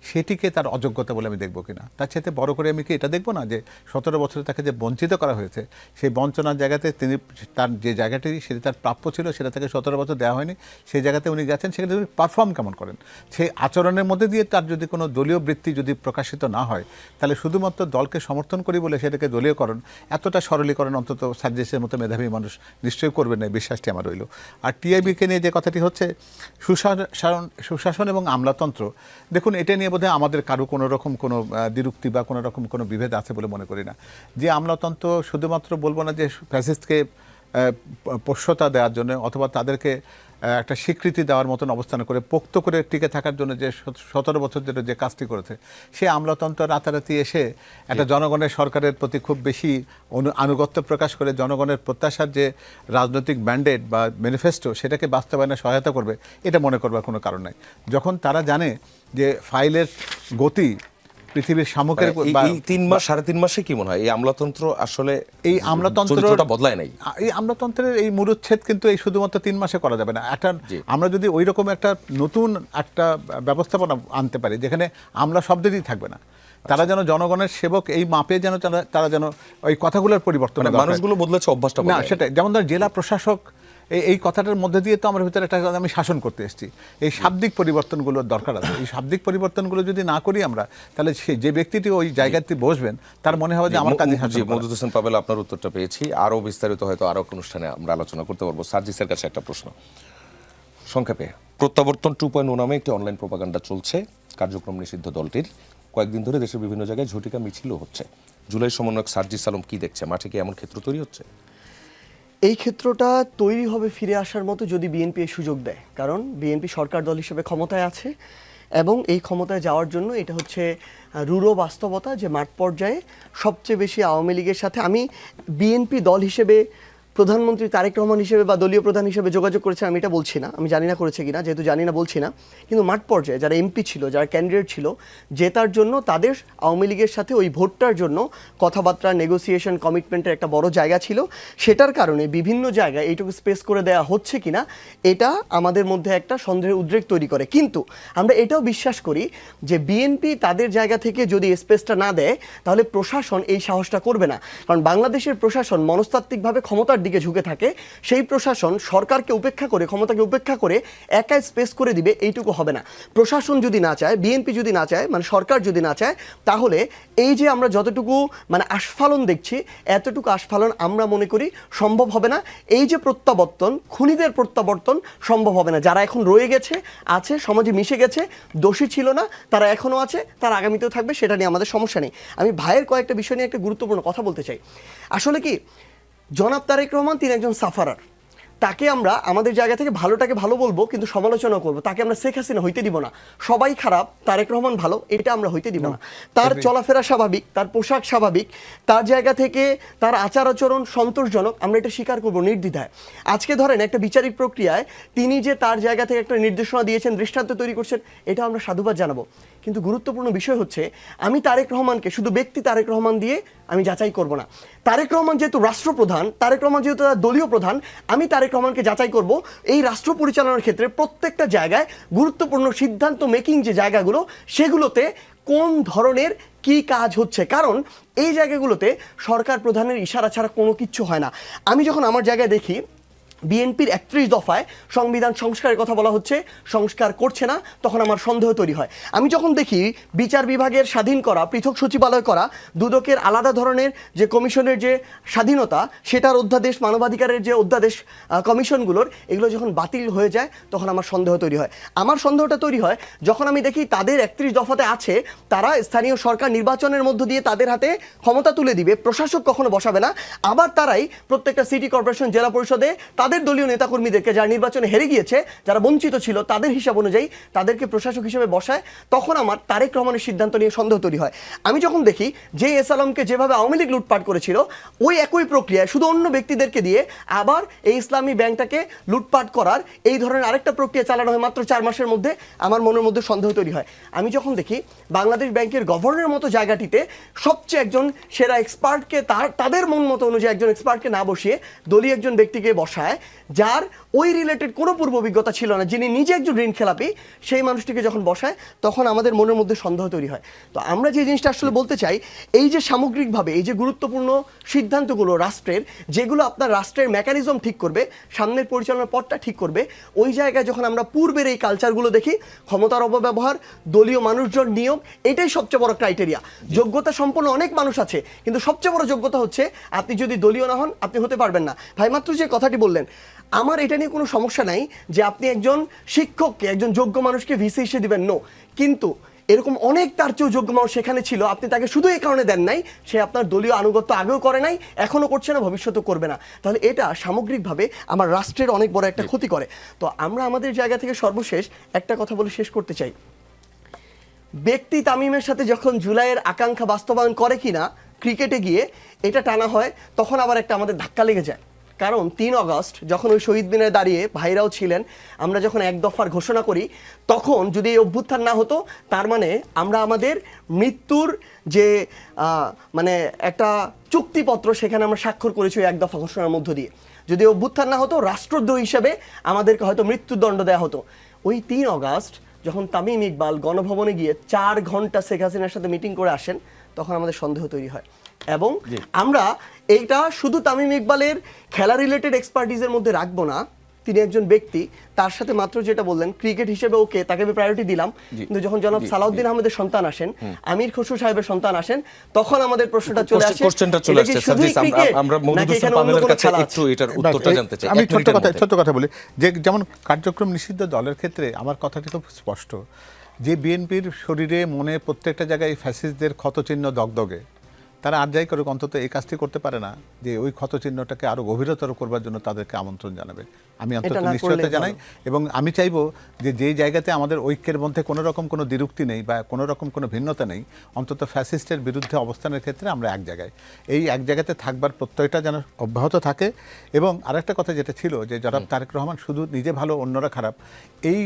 সেটিকে তার অযোগ্যতা বলে আমি দেখব কিনা। তার সাথে বড় করে আমি কি এটা দেখব না যে 17 বছরে তাকে যে বঞ্চিত করা হয়েছে, সেই বঞ্চনার জায়গাতে তিনি তার যে জায়গাটি সেটা তার প্রাপ্য ছিল সেটা থেকে 17 বছর দেওয়া হয়নি, সেই জায়গাতে উনি গেছেন, সেখানে উনি পারফর্ম কেমন করেন, সেই আচরণের মধ্যে দিয়ে তার যদি কোনো দলীয় বৃত্তি যদি প্রকাশিত না হয়, তাহলে শুধুমাত্র দলকে সমর্থন করি বলে সেটাকে দলীয়করণ, এতটা সরলীকরণ অন্তত সার্জিসের মতো মেধাবী মানুষ নিশ্চয়ই করবেন না, বিশ্বাসটি আমার রইল। আর টিআইবিকে নিয়ে যে কথাটি হচ্ছে সুশাসন এবং আমলাতন্ত্র, দেখুন এটা নিয়ে বোধহয় আমাদের কারো কোনো রকম কোনো দ্বিরুক্তি বা কোনো রকম কোনো বিভেদ আছে বলে মনে করি না। যে আমলাতন্ত্র শুধুমাত্র বলবো না যে ফ্যাসিস্টকে পোষ্যতা দেওয়ার জন্য অথবা তাদেরকে একটা স্বীকৃতি দেওয়ার মতন অবস্থান করে পোক্ত করে টিকে থাকার জন্য যে 17 বছর ধরে যে কাজটি করেছে, সে আমলাতন্ত্র রাতারাতি এসে একটা জনগণের সরকারের প্রতি খুব বেশি আনুগত্য প্রকাশ করে জনগণের প্রত্যাশার যে রাজনৈতিক ম্যান্ডেট বা ম্যানিফেস্টো সেটাকে বাস্তবায়নে সহায়তা করবে, এটা মনে করবার কোনো কারণ নাই। যখন তারা জানে যে ফাইলের গতি পৃথিবীর শামুকের এই 3 মাস 3.5 মাসে কি মনে হয় এই আমলাতন্ত্র আসলে এই আমলাতন্ত্রটা বদলায় নাই? এই আমলাতন্ত্রের এই মূলচ্ছেদ কিন্তু এই শুধুমাত্র 3 মাসে করা যাবে না। একটা আমরা যদি ওই রকম একটা নতুন একটা ব্যবস্থাপনা আনতে পারি যেখানে আমলা শব্দটি থাকবে না, তারা যেন জনগণের সেবক এই মাপে যেন তারা যেন ওই কথাগুলোর পরিবর্তন, মানুষগুলো বদলেছে, অভ্যাসটা না সেটাই। যেমন ধর জেলা প্রশাসক, এই কথাটার মধ্যে দিয়ে তো আমার ভিতরে একটা আমি শাসন করতে এসেছি, এই শাব্দিক পরিবর্তনগুলোর দরকার আছে। এই শাব্দিক পরিবর্তনগুলো যদি না করি আমরা, তাহলে যে ব্যক্তিটি ওই জায়গাতে বসবেন তার মনে হবে যে আমার কাজে শাসন করা। মওদুদ হোসেন পাভেল, আপনার উত্তরটা পেয়েছি, আরো বিস্তারিত হয়তো আরো অনুষ্ঠানে আমরা আলোচনা করতে পারবো। সার্জিসের কাছে একটা প্রশ্ন সংক্ষেপে, প্রত্যাবর্তন 2.0 নামে একটি অনলাইন প্রোপাগান্ডা চলছে, কার্যক্রম নিষিদ্ধ দলটির, কয়েকদিন ধরে দেশের বিভিন্ন জায়গায় ঝটিকা মিছিলও হচ্ছে। জুলাই সমন্বয়ক সার্জিস আলম কি দেখছে? মাঠে কি এমন ক্ষেত্র তৈরি হচ্ছে? এই ক্ষেত্রটা তৈরি হবে ফিরে আসার মতো যদি বিএনপি এই সুযোগ দেয়, কারণ বিএনপি সরকার দল হিসেবে ক্ষমতায় আছে এবং এই ক্ষমতায় যাওয়ার জন্য এটা হচ্ছে রূঢ় বাস্তবতা যে মাঠ পর্যায়ে সবচেয়ে বেশি আওয়ামী লীগের সাথে, আমি বিএনপি দল হিসেবে প্রধানমন্ত্রী তারেক রহমান হিসেবে বা দলীয় প্রধান হিসেবে যোগাযোগ করেছে আমি এটা বলছি না, আমি জানি না করেছে কিনা, যেহেতু জানি না বলছি না, কিন্তু মাঠ পর্যায়ে যারা এমপি ছিল, যারা ক্যান্ডিডেট ছিল, জেতার জন্য তাদের আওয়ামী লীগের সাথে ওই ভোটটার জন্য কথাবার্তা, নেগোসিয়েশন, কমিটমেন্টের একটা বড় জায়গা ছিল। সেটার কারণে বিভিন্ন জায়গায় এইটুকু স্পেস করে দেওয়া হচ্ছে কিনা এটা আমাদের মধ্যে একটা সন্দেহের উদ্রেক তৈরি করে। কিন্তু আমরা এটাও বিশ্বাস করি যে বিএনপি তাদের জায়গা থেকে যদি স্পেসটা না দেয় তাহলে প্রশাসন এই সাহসটা করবে না, কারণ বাংলাদেশের প্রশাসন মনস্তাত্ত্বিকভাবে ক্ষমতার দিকে ঝুঁকে থাকে। সেই প্রশাসন সরকারকে উপেক্ষা করে, ক্ষমতাকে উপেক্ষা করে একাই স্পেস করে দিবে, এইটুকু হবে না। প্রশাসন যদি না চায়, বিএনপি যদি না চায়, মানে সরকার যদি না চায়, তাহলে এই যে আমরা যতটুকু মানে আস্ফালন দেখছি, এতটুকু আস্ফালন আমরা মনে করি সম্ভব হবে না। এই যে প্রত্যাবর্তন, খুনিদের প্রত্যাবর্তন সম্ভব হবে না। যারা এখন রয়ে গেছে, আছে, সমাজে মিশে গেছে, দোষী ছিল না, তারা এখনও আছে, তারা আগামীতেও থাকবে, সেটা নিয়ে আমাদের সমস্যা নেই। আমি ভাইয়ের কয়েকটা বিষয় নিয়ে একটা গুরুত্বপূর্ণ কথা বলতে চাই। আসলে কি, জনাব তারেক রহমান তিনি একজন সাফারার, তাকে আমরা আমাদের জায়গা থেকে ভালোটাকে ভালো বলবো, কিন্তু সমালোচনা করবো। তাকে আমরা শেখ হাসিনা হইতে দিব না, সবাই খারাপ, তারেক রহমান ভালো, এটা আমরা হইতে দিব না। তার চলাফেরা স্বাভাবিক, তার পোশাক স্বাভাবিক, তার জায়গা থেকে তার আচার আচরণ সন্তোষজনক, আমরা এটা স্বীকার করবো নির্দ্বিধায়। আজকে ধরেন একটা বিচারিক প্রক্রিয়ায় তিনি যে তার জায়গা থেকে একটা নির্দেশনা দিয়েছেন, দৃষ্টান্ত তৈরি করছেন, এটা আমরা সাধুবাদ জানাবো। কিন্তু গুরুত্বপূর্ণ বিষয় হচ্ছে, আমি তারেক রহমানকে শুধু ব্যক্তি তারেক রহমান দিয়ে আমি যাচাই করব না। তারেক রহমান যেহেতু রাষ্ট্রপ্রধান, তারেক রহমান যেহেতু তার দলীয় প্রধান, আমি তারেক রহমানকে যাচাই করব এই রাষ্ট্র পরিচালনার ক্ষেত্রে প্রত্যেকটা জায়গায় গুরুত্বপূর্ণ সিদ্ধান্ত মেকিং যে জায়গাগুলো, সেগুলোতে কোন ধরনের কি কাজ হচ্ছে। কারণ এই জায়গাগুলোতে সরকার প্রধানের ইশারা ছাড়া কোনো কিচ্ছু হয় না। আমি যখন আমার জায়গায় দেখি বিএনপির 31 দফায় সংবিধান সংস্কারের কথা বলা হচ্ছে, সংস্কার করছে না, তখন আমার সন্দেহ তৈরি হয়। আমি যখন দেখি বিচার বিভাগের স্বাধীন করা, পৃথক সচিবালয় করা, দুদকের আলাদা ধরনের যে কমিশনের যে স্বাধীনতা, সেটার অধ্যাদেশ, মানবাধিকারের যে অধ্যাদেশ কমিশনগুলোর, এগুলো যখন বাতিল হয়ে যায় তখন আমার সন্দেহ তৈরি হয়। আমার সন্দেহটা তৈরি হয় যখন আমি দেখি তাদের 31 দফাতে আছে তারা স্থানীয় সরকার নির্বাচনের মধ্য দিয়ে তাদের হাতে ক্ষমতা তুলে দিবে, প্রশাসক কখনো বসাবে না, আবার তারাই প্রত্যেকটা সিটি কর্পোরেশন, জেলা পরিষদে তাদের দলীয় নেতাকর্মীদেরকে, যারা নির্বাচনে হেরে গিয়েছে, যারা বঞ্চিত ছিল, তাদের হিসাব অনুযায়ী তাদেরকে প্রশাসক হিসেবে বসায়। তখন আমার তারেক রহমানের সিদ্ধান্ত নিয়ে সন্দেহ তৈরি হয়। আমি যখন দেখি যে এস আলমকে যেভাবে আওয়ামী লীগ লুটপাট করেছিল, ওই একই প্রক্রিয়ায় শুধু অন্য ব্যক্তিদেরকে দিয়ে আবার এই ইসলামী ব্যাংকটাকে লুটপাট করার এই ধরনের আরেকটা প্রক্রিয়া চালানো হয় মাত্র 4 মাসের মধ্যে, আমার মনের মধ্যে সন্দেহ তৈরি হয়। আমি যখন দেখি বাংলাদেশ ব্যাংকের গভর্নরের মতো জায়গাটিতে সবচেয়ে একজন সেরা এক্সপার্টকে, তাদের মন মতো অনুযায়ী একজন এক্সপার্টকে না বসিয়ে দলীয় একজন ব্যক্তিকে বসায়, যার ওই রিলেটেড কোনো পূর্ব অভিজ্ঞতা ছিল না, যিনি নিজে একজন ঋণ খেলাপি, সেই মানুষটিকে যখন বসায় তখন আমাদের মনের মধ্যে সন্দেহ তৈরি হয়। তো আমরা যে জিনিসটা আসলে বলতে চাই, এই যে সামগ্রিকভাবে এই যে গুরুত্বপূর্ণ সিদ্ধান্তগুলো রাষ্ট্রের, যেগুলো আপনার রাষ্ট্রের মেকানিজম ঠিক করবে, সামনের পরিচালনার পথটা ঠিক করবে, ওই জায়গায় যখন আমরা পূর্বের এই কালচারগুলো দেখি, ক্ষমতার অপব্যবহার, দলীয় মানুষজন নিয়োগ, এটাই সবচেয়ে বড় ক্রাইটেরিয়া। যোগ্যতা সম্পন্ন অনেক মানুষ আছে, কিন্তু সবচেয়ে বড় যোগ্যতা হচ্ছে আপনি যদি দলীয় না হন আপনি হতে পারবেন না। ভাই মাত্র যে কথাটি বললেন, আমার এটা নিয়ে কোনো সমস্যা নাই যে আপনি একজন শিক্ষককে, একজন যোগ্য মানুষকে ভিসি হিসেবে দিবেন, নো, কিন্তু এরকম অনেক তার চেয়েও যোগ্য মানুষ সেখানে ছিল, আপনি তাকে শুধু এই কারণে দেন নাই, সে আপনার দলীয় আনুগত্য আগেও করে নাই, এখনো করছে না, ভবিষ্যতেও করবে না। তাহলে এটা সামগ্রিকভাবে আমার রাষ্ট্রের অনেক বড় একটা ক্ষতি করে। তো আমরা আমাদের জায়গা থেকে সর্বশেষ একটা কথা বলে শেষ করতে চাই। ব্যক্তি তামিমের সাথে যখন জুলাইয়ের আকাঙ্ক্ষা বাস্তবায়ন করে কিনা ক্রিকেটে গিয়ে এটা টানা হয়, তখন আবার একটা আমাদের ধাক্কা লেগে যায়। কারণ 3 আগস্ট যখন ওই শহীদ মিনারে দাঁড়িয়ে ভাইরাও ছিলেন, আমরা যখন এক দফার ঘোষণা করি, তখন যদি এই অভ্যুত্থান না হতো, তার মানে আমরা আমাদের মৃত্যুর যে মানে একটা চুক্তিপত্র, সেখানে আমরা স্বাক্ষর করেছি ওই এক দফা ঘোষণার মধ্য দিয়ে। যদি অভ্যুত্থান না হতো, রাষ্ট্রদ্রোহী হিসেবে আমাদেরকে হয়তো মৃত্যুদণ্ড দেওয়া হতো। ওই 3 আগস্ট যখন তামিম ইকবাল গণভবনে গিয়ে 4 ঘন্টা শেখ হাসিনার সাথে মিটিং করে আসেন, তখন আমাদের সন্দেহ তৈরি হয়। এবং আমরা এইটা শুধু তামিম ইকবালের খেলা রিলেটেড এক্সপার্টিজের মধ্যে রাখবো না, তিনি একজন ব্যক্তি, তার সাথে মাত্র যেটা বললেন ক্রিকেট হিসেবে ওকে, তাকে আমি প্রায়োরিটি দিলাম, কিন্তু যখন জনাব সালাউদ্দিন আহমেদের সন্তান আসেন, আমির খসরু সাহেবের সন্তান আসেন, তখন আমাদের প্রশ্নটা চলে আসে, আমি ছোট্ট কথা বলি, যে যেমন কার্যক্রম নিষিদ্ধ দলের ক্ষেত্রে আমার কথাটি খুব স্পষ্ট, যে বিএনপির শরীরে মনে প্রত্যেকটা জায়গায় ফ্যাসিস্টদের ক্ষতচিহ্ন দগদগে, তারা আর যাই করুক অন্তত এই কাজটি করতে পারে না যে ওই ক্ষতচিহ্নটাকে আরও গভীরতর করবার জন্য তাদেরকে আমন্ত্রণ জানাবে। আমি অন্তত নিশ্চয়তা জানাই, এবং আমি চাইবো যে যেই জায়গাতে আমাদের ঐক্যের মধ্যে কোনো রকম কোনো দ্বিরুক্তি নেই বা কোনো রকম কোনো ভিন্নতা নেই, অন্তত ফ্যাসিস্টের বিরুদ্ধে অবস্থানের ক্ষেত্রে আমরা এক জায়গায়, এই এক জায়গাতে থাকবার প্রত্যয়টা যেন অব্যাহত থাকে। এবং আরেকটা কথা যেটা ছিল যে জনাব তারেক রহমান শুধু নিজে ভালো অন্যরা খারাপ, এই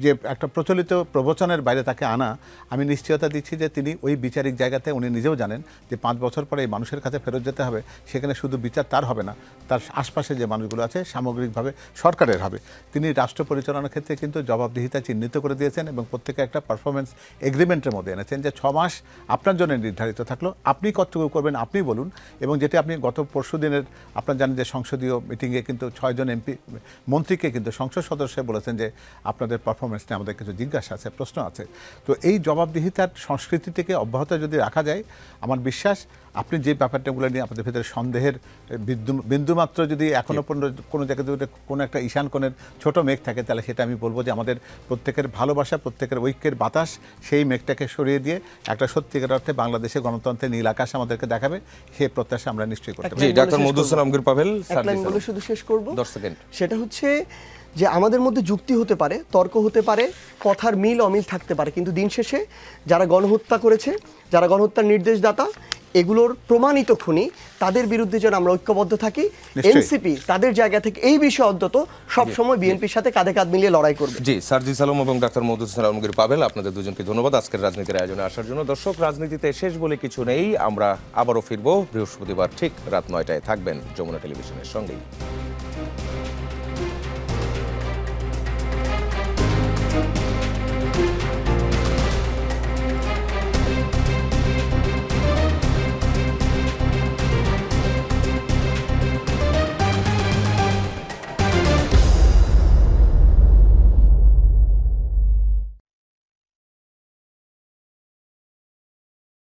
যে একটা প্রচলিত প্রবচনের বাইরে তাকে আনা, আমি নিশ্চয়তা দিচ্ছি যে তিনি ওই বিচারিক জায়গাতে উনি নিজেও জানেন যে 5 বছর পরে এই মানুষের কাছে ফেরত যেতে হবে, সেখানে শুধু বিচার তার হবে না, তার আশপাশে যে মানুষগুলো আছে সামগ্রিকভাবে সরকারের হবে। তিনি রাষ্ট্র পরিচালনার ক্ষেত্রে কিন্তু জবাবদিহিতা চিহ্নিত করে দিয়েছেন এবং প্রত্যেকে একটা পারফরমেন্স এগ্রিমেন্টের মধ্যে এনেছেন যে 6 মাস আপনার জন্য নির্ধারিত থাকলো, আপনি কতটুকু করবেন আপনি বলুন। এবং যেটি আপনি গত পরশু দিনের আপনারা জানেন যে সংসদীয় মিটিংয়ে কিন্তু 6 জন এমপি মন্ত্রীকে কিন্তু সংসদ সদস্য বলেছেন যে আপনাদের পারফরমেন্স নিয়ে আমাদের কিছু জিজ্ঞাসা আছে, প্রশ্ন আছে। তো এই জবাবদিহিতার সংস্কৃতিটিকে অব্যাহত যদি রাখা যায়, আমার বিশ্বাস আপনি যে ব্যাপারটাগুলো নিয়ে আপনাদের ভেতরে সন্দেহের বিন্দুমাত্র যদি এখনও পর্যন্ত কোনো জায়গায় যদি কোনো একটা ঈশান কোণের ছোট মেঘ থাকে, তাহলে সেটা আমি বলবো যে আমাদের প্রত্যেকের ভালোবাসা, প্রত্যেকের ঐক্যের বাতাস সেই মেঘটাকে সরিয়ে দিয়ে একটা সত্যিকার অর্থে বাংলাদেশে গণতন্ত্রের নীল আকাশ আমাদেরকে দেখাবে, সেই প্রত্যাশা আমরা নিশ্চয়ই করতে পারি। ডাক্তার মধুসূদন আমগীর পাভেল, শুধু শেষ করব 10 সেকেন্ড। সেটা হচ্ছে যে আমাদের মধ্যে যুক্তি হতে পারে, তর্ক হতে পারে, কথার মিল অমিল থাকতে পারে, কিন্তু দিন শেষে যারা গণহত্যা করেছে, যারা গণহত্যার নির্দেশদাতা, এগুলোর প্রমাণিত খুনি, তাদের বিরুদ্ধে যেন আমরা ঐক্যবদ্ধ থাকি। এনসিপি তাদের জায়গা থেকে এই বিষয়ে অন্তত সবসময় বিএনপির সাথে কাঁধে কাঁধ মিলিয়ে লড়াই করবে। জি, সার্জিস আলম এবং ডাক্তার মধুসূদন আমগীর পাভেল, আপনাদের দুজনকে ধন্যবাদ আজকের রাজনীতির আয়োজনে আসার জন্য। দর্শক, রাজনীতিতে শেষ বলে কিছু নেই, আমরা আবারও ফিরবো বৃহস্পতিবার ঠিক রাত 9টায়। থাকবেন যমুনা টেলিভিশনের সঙ্গেই।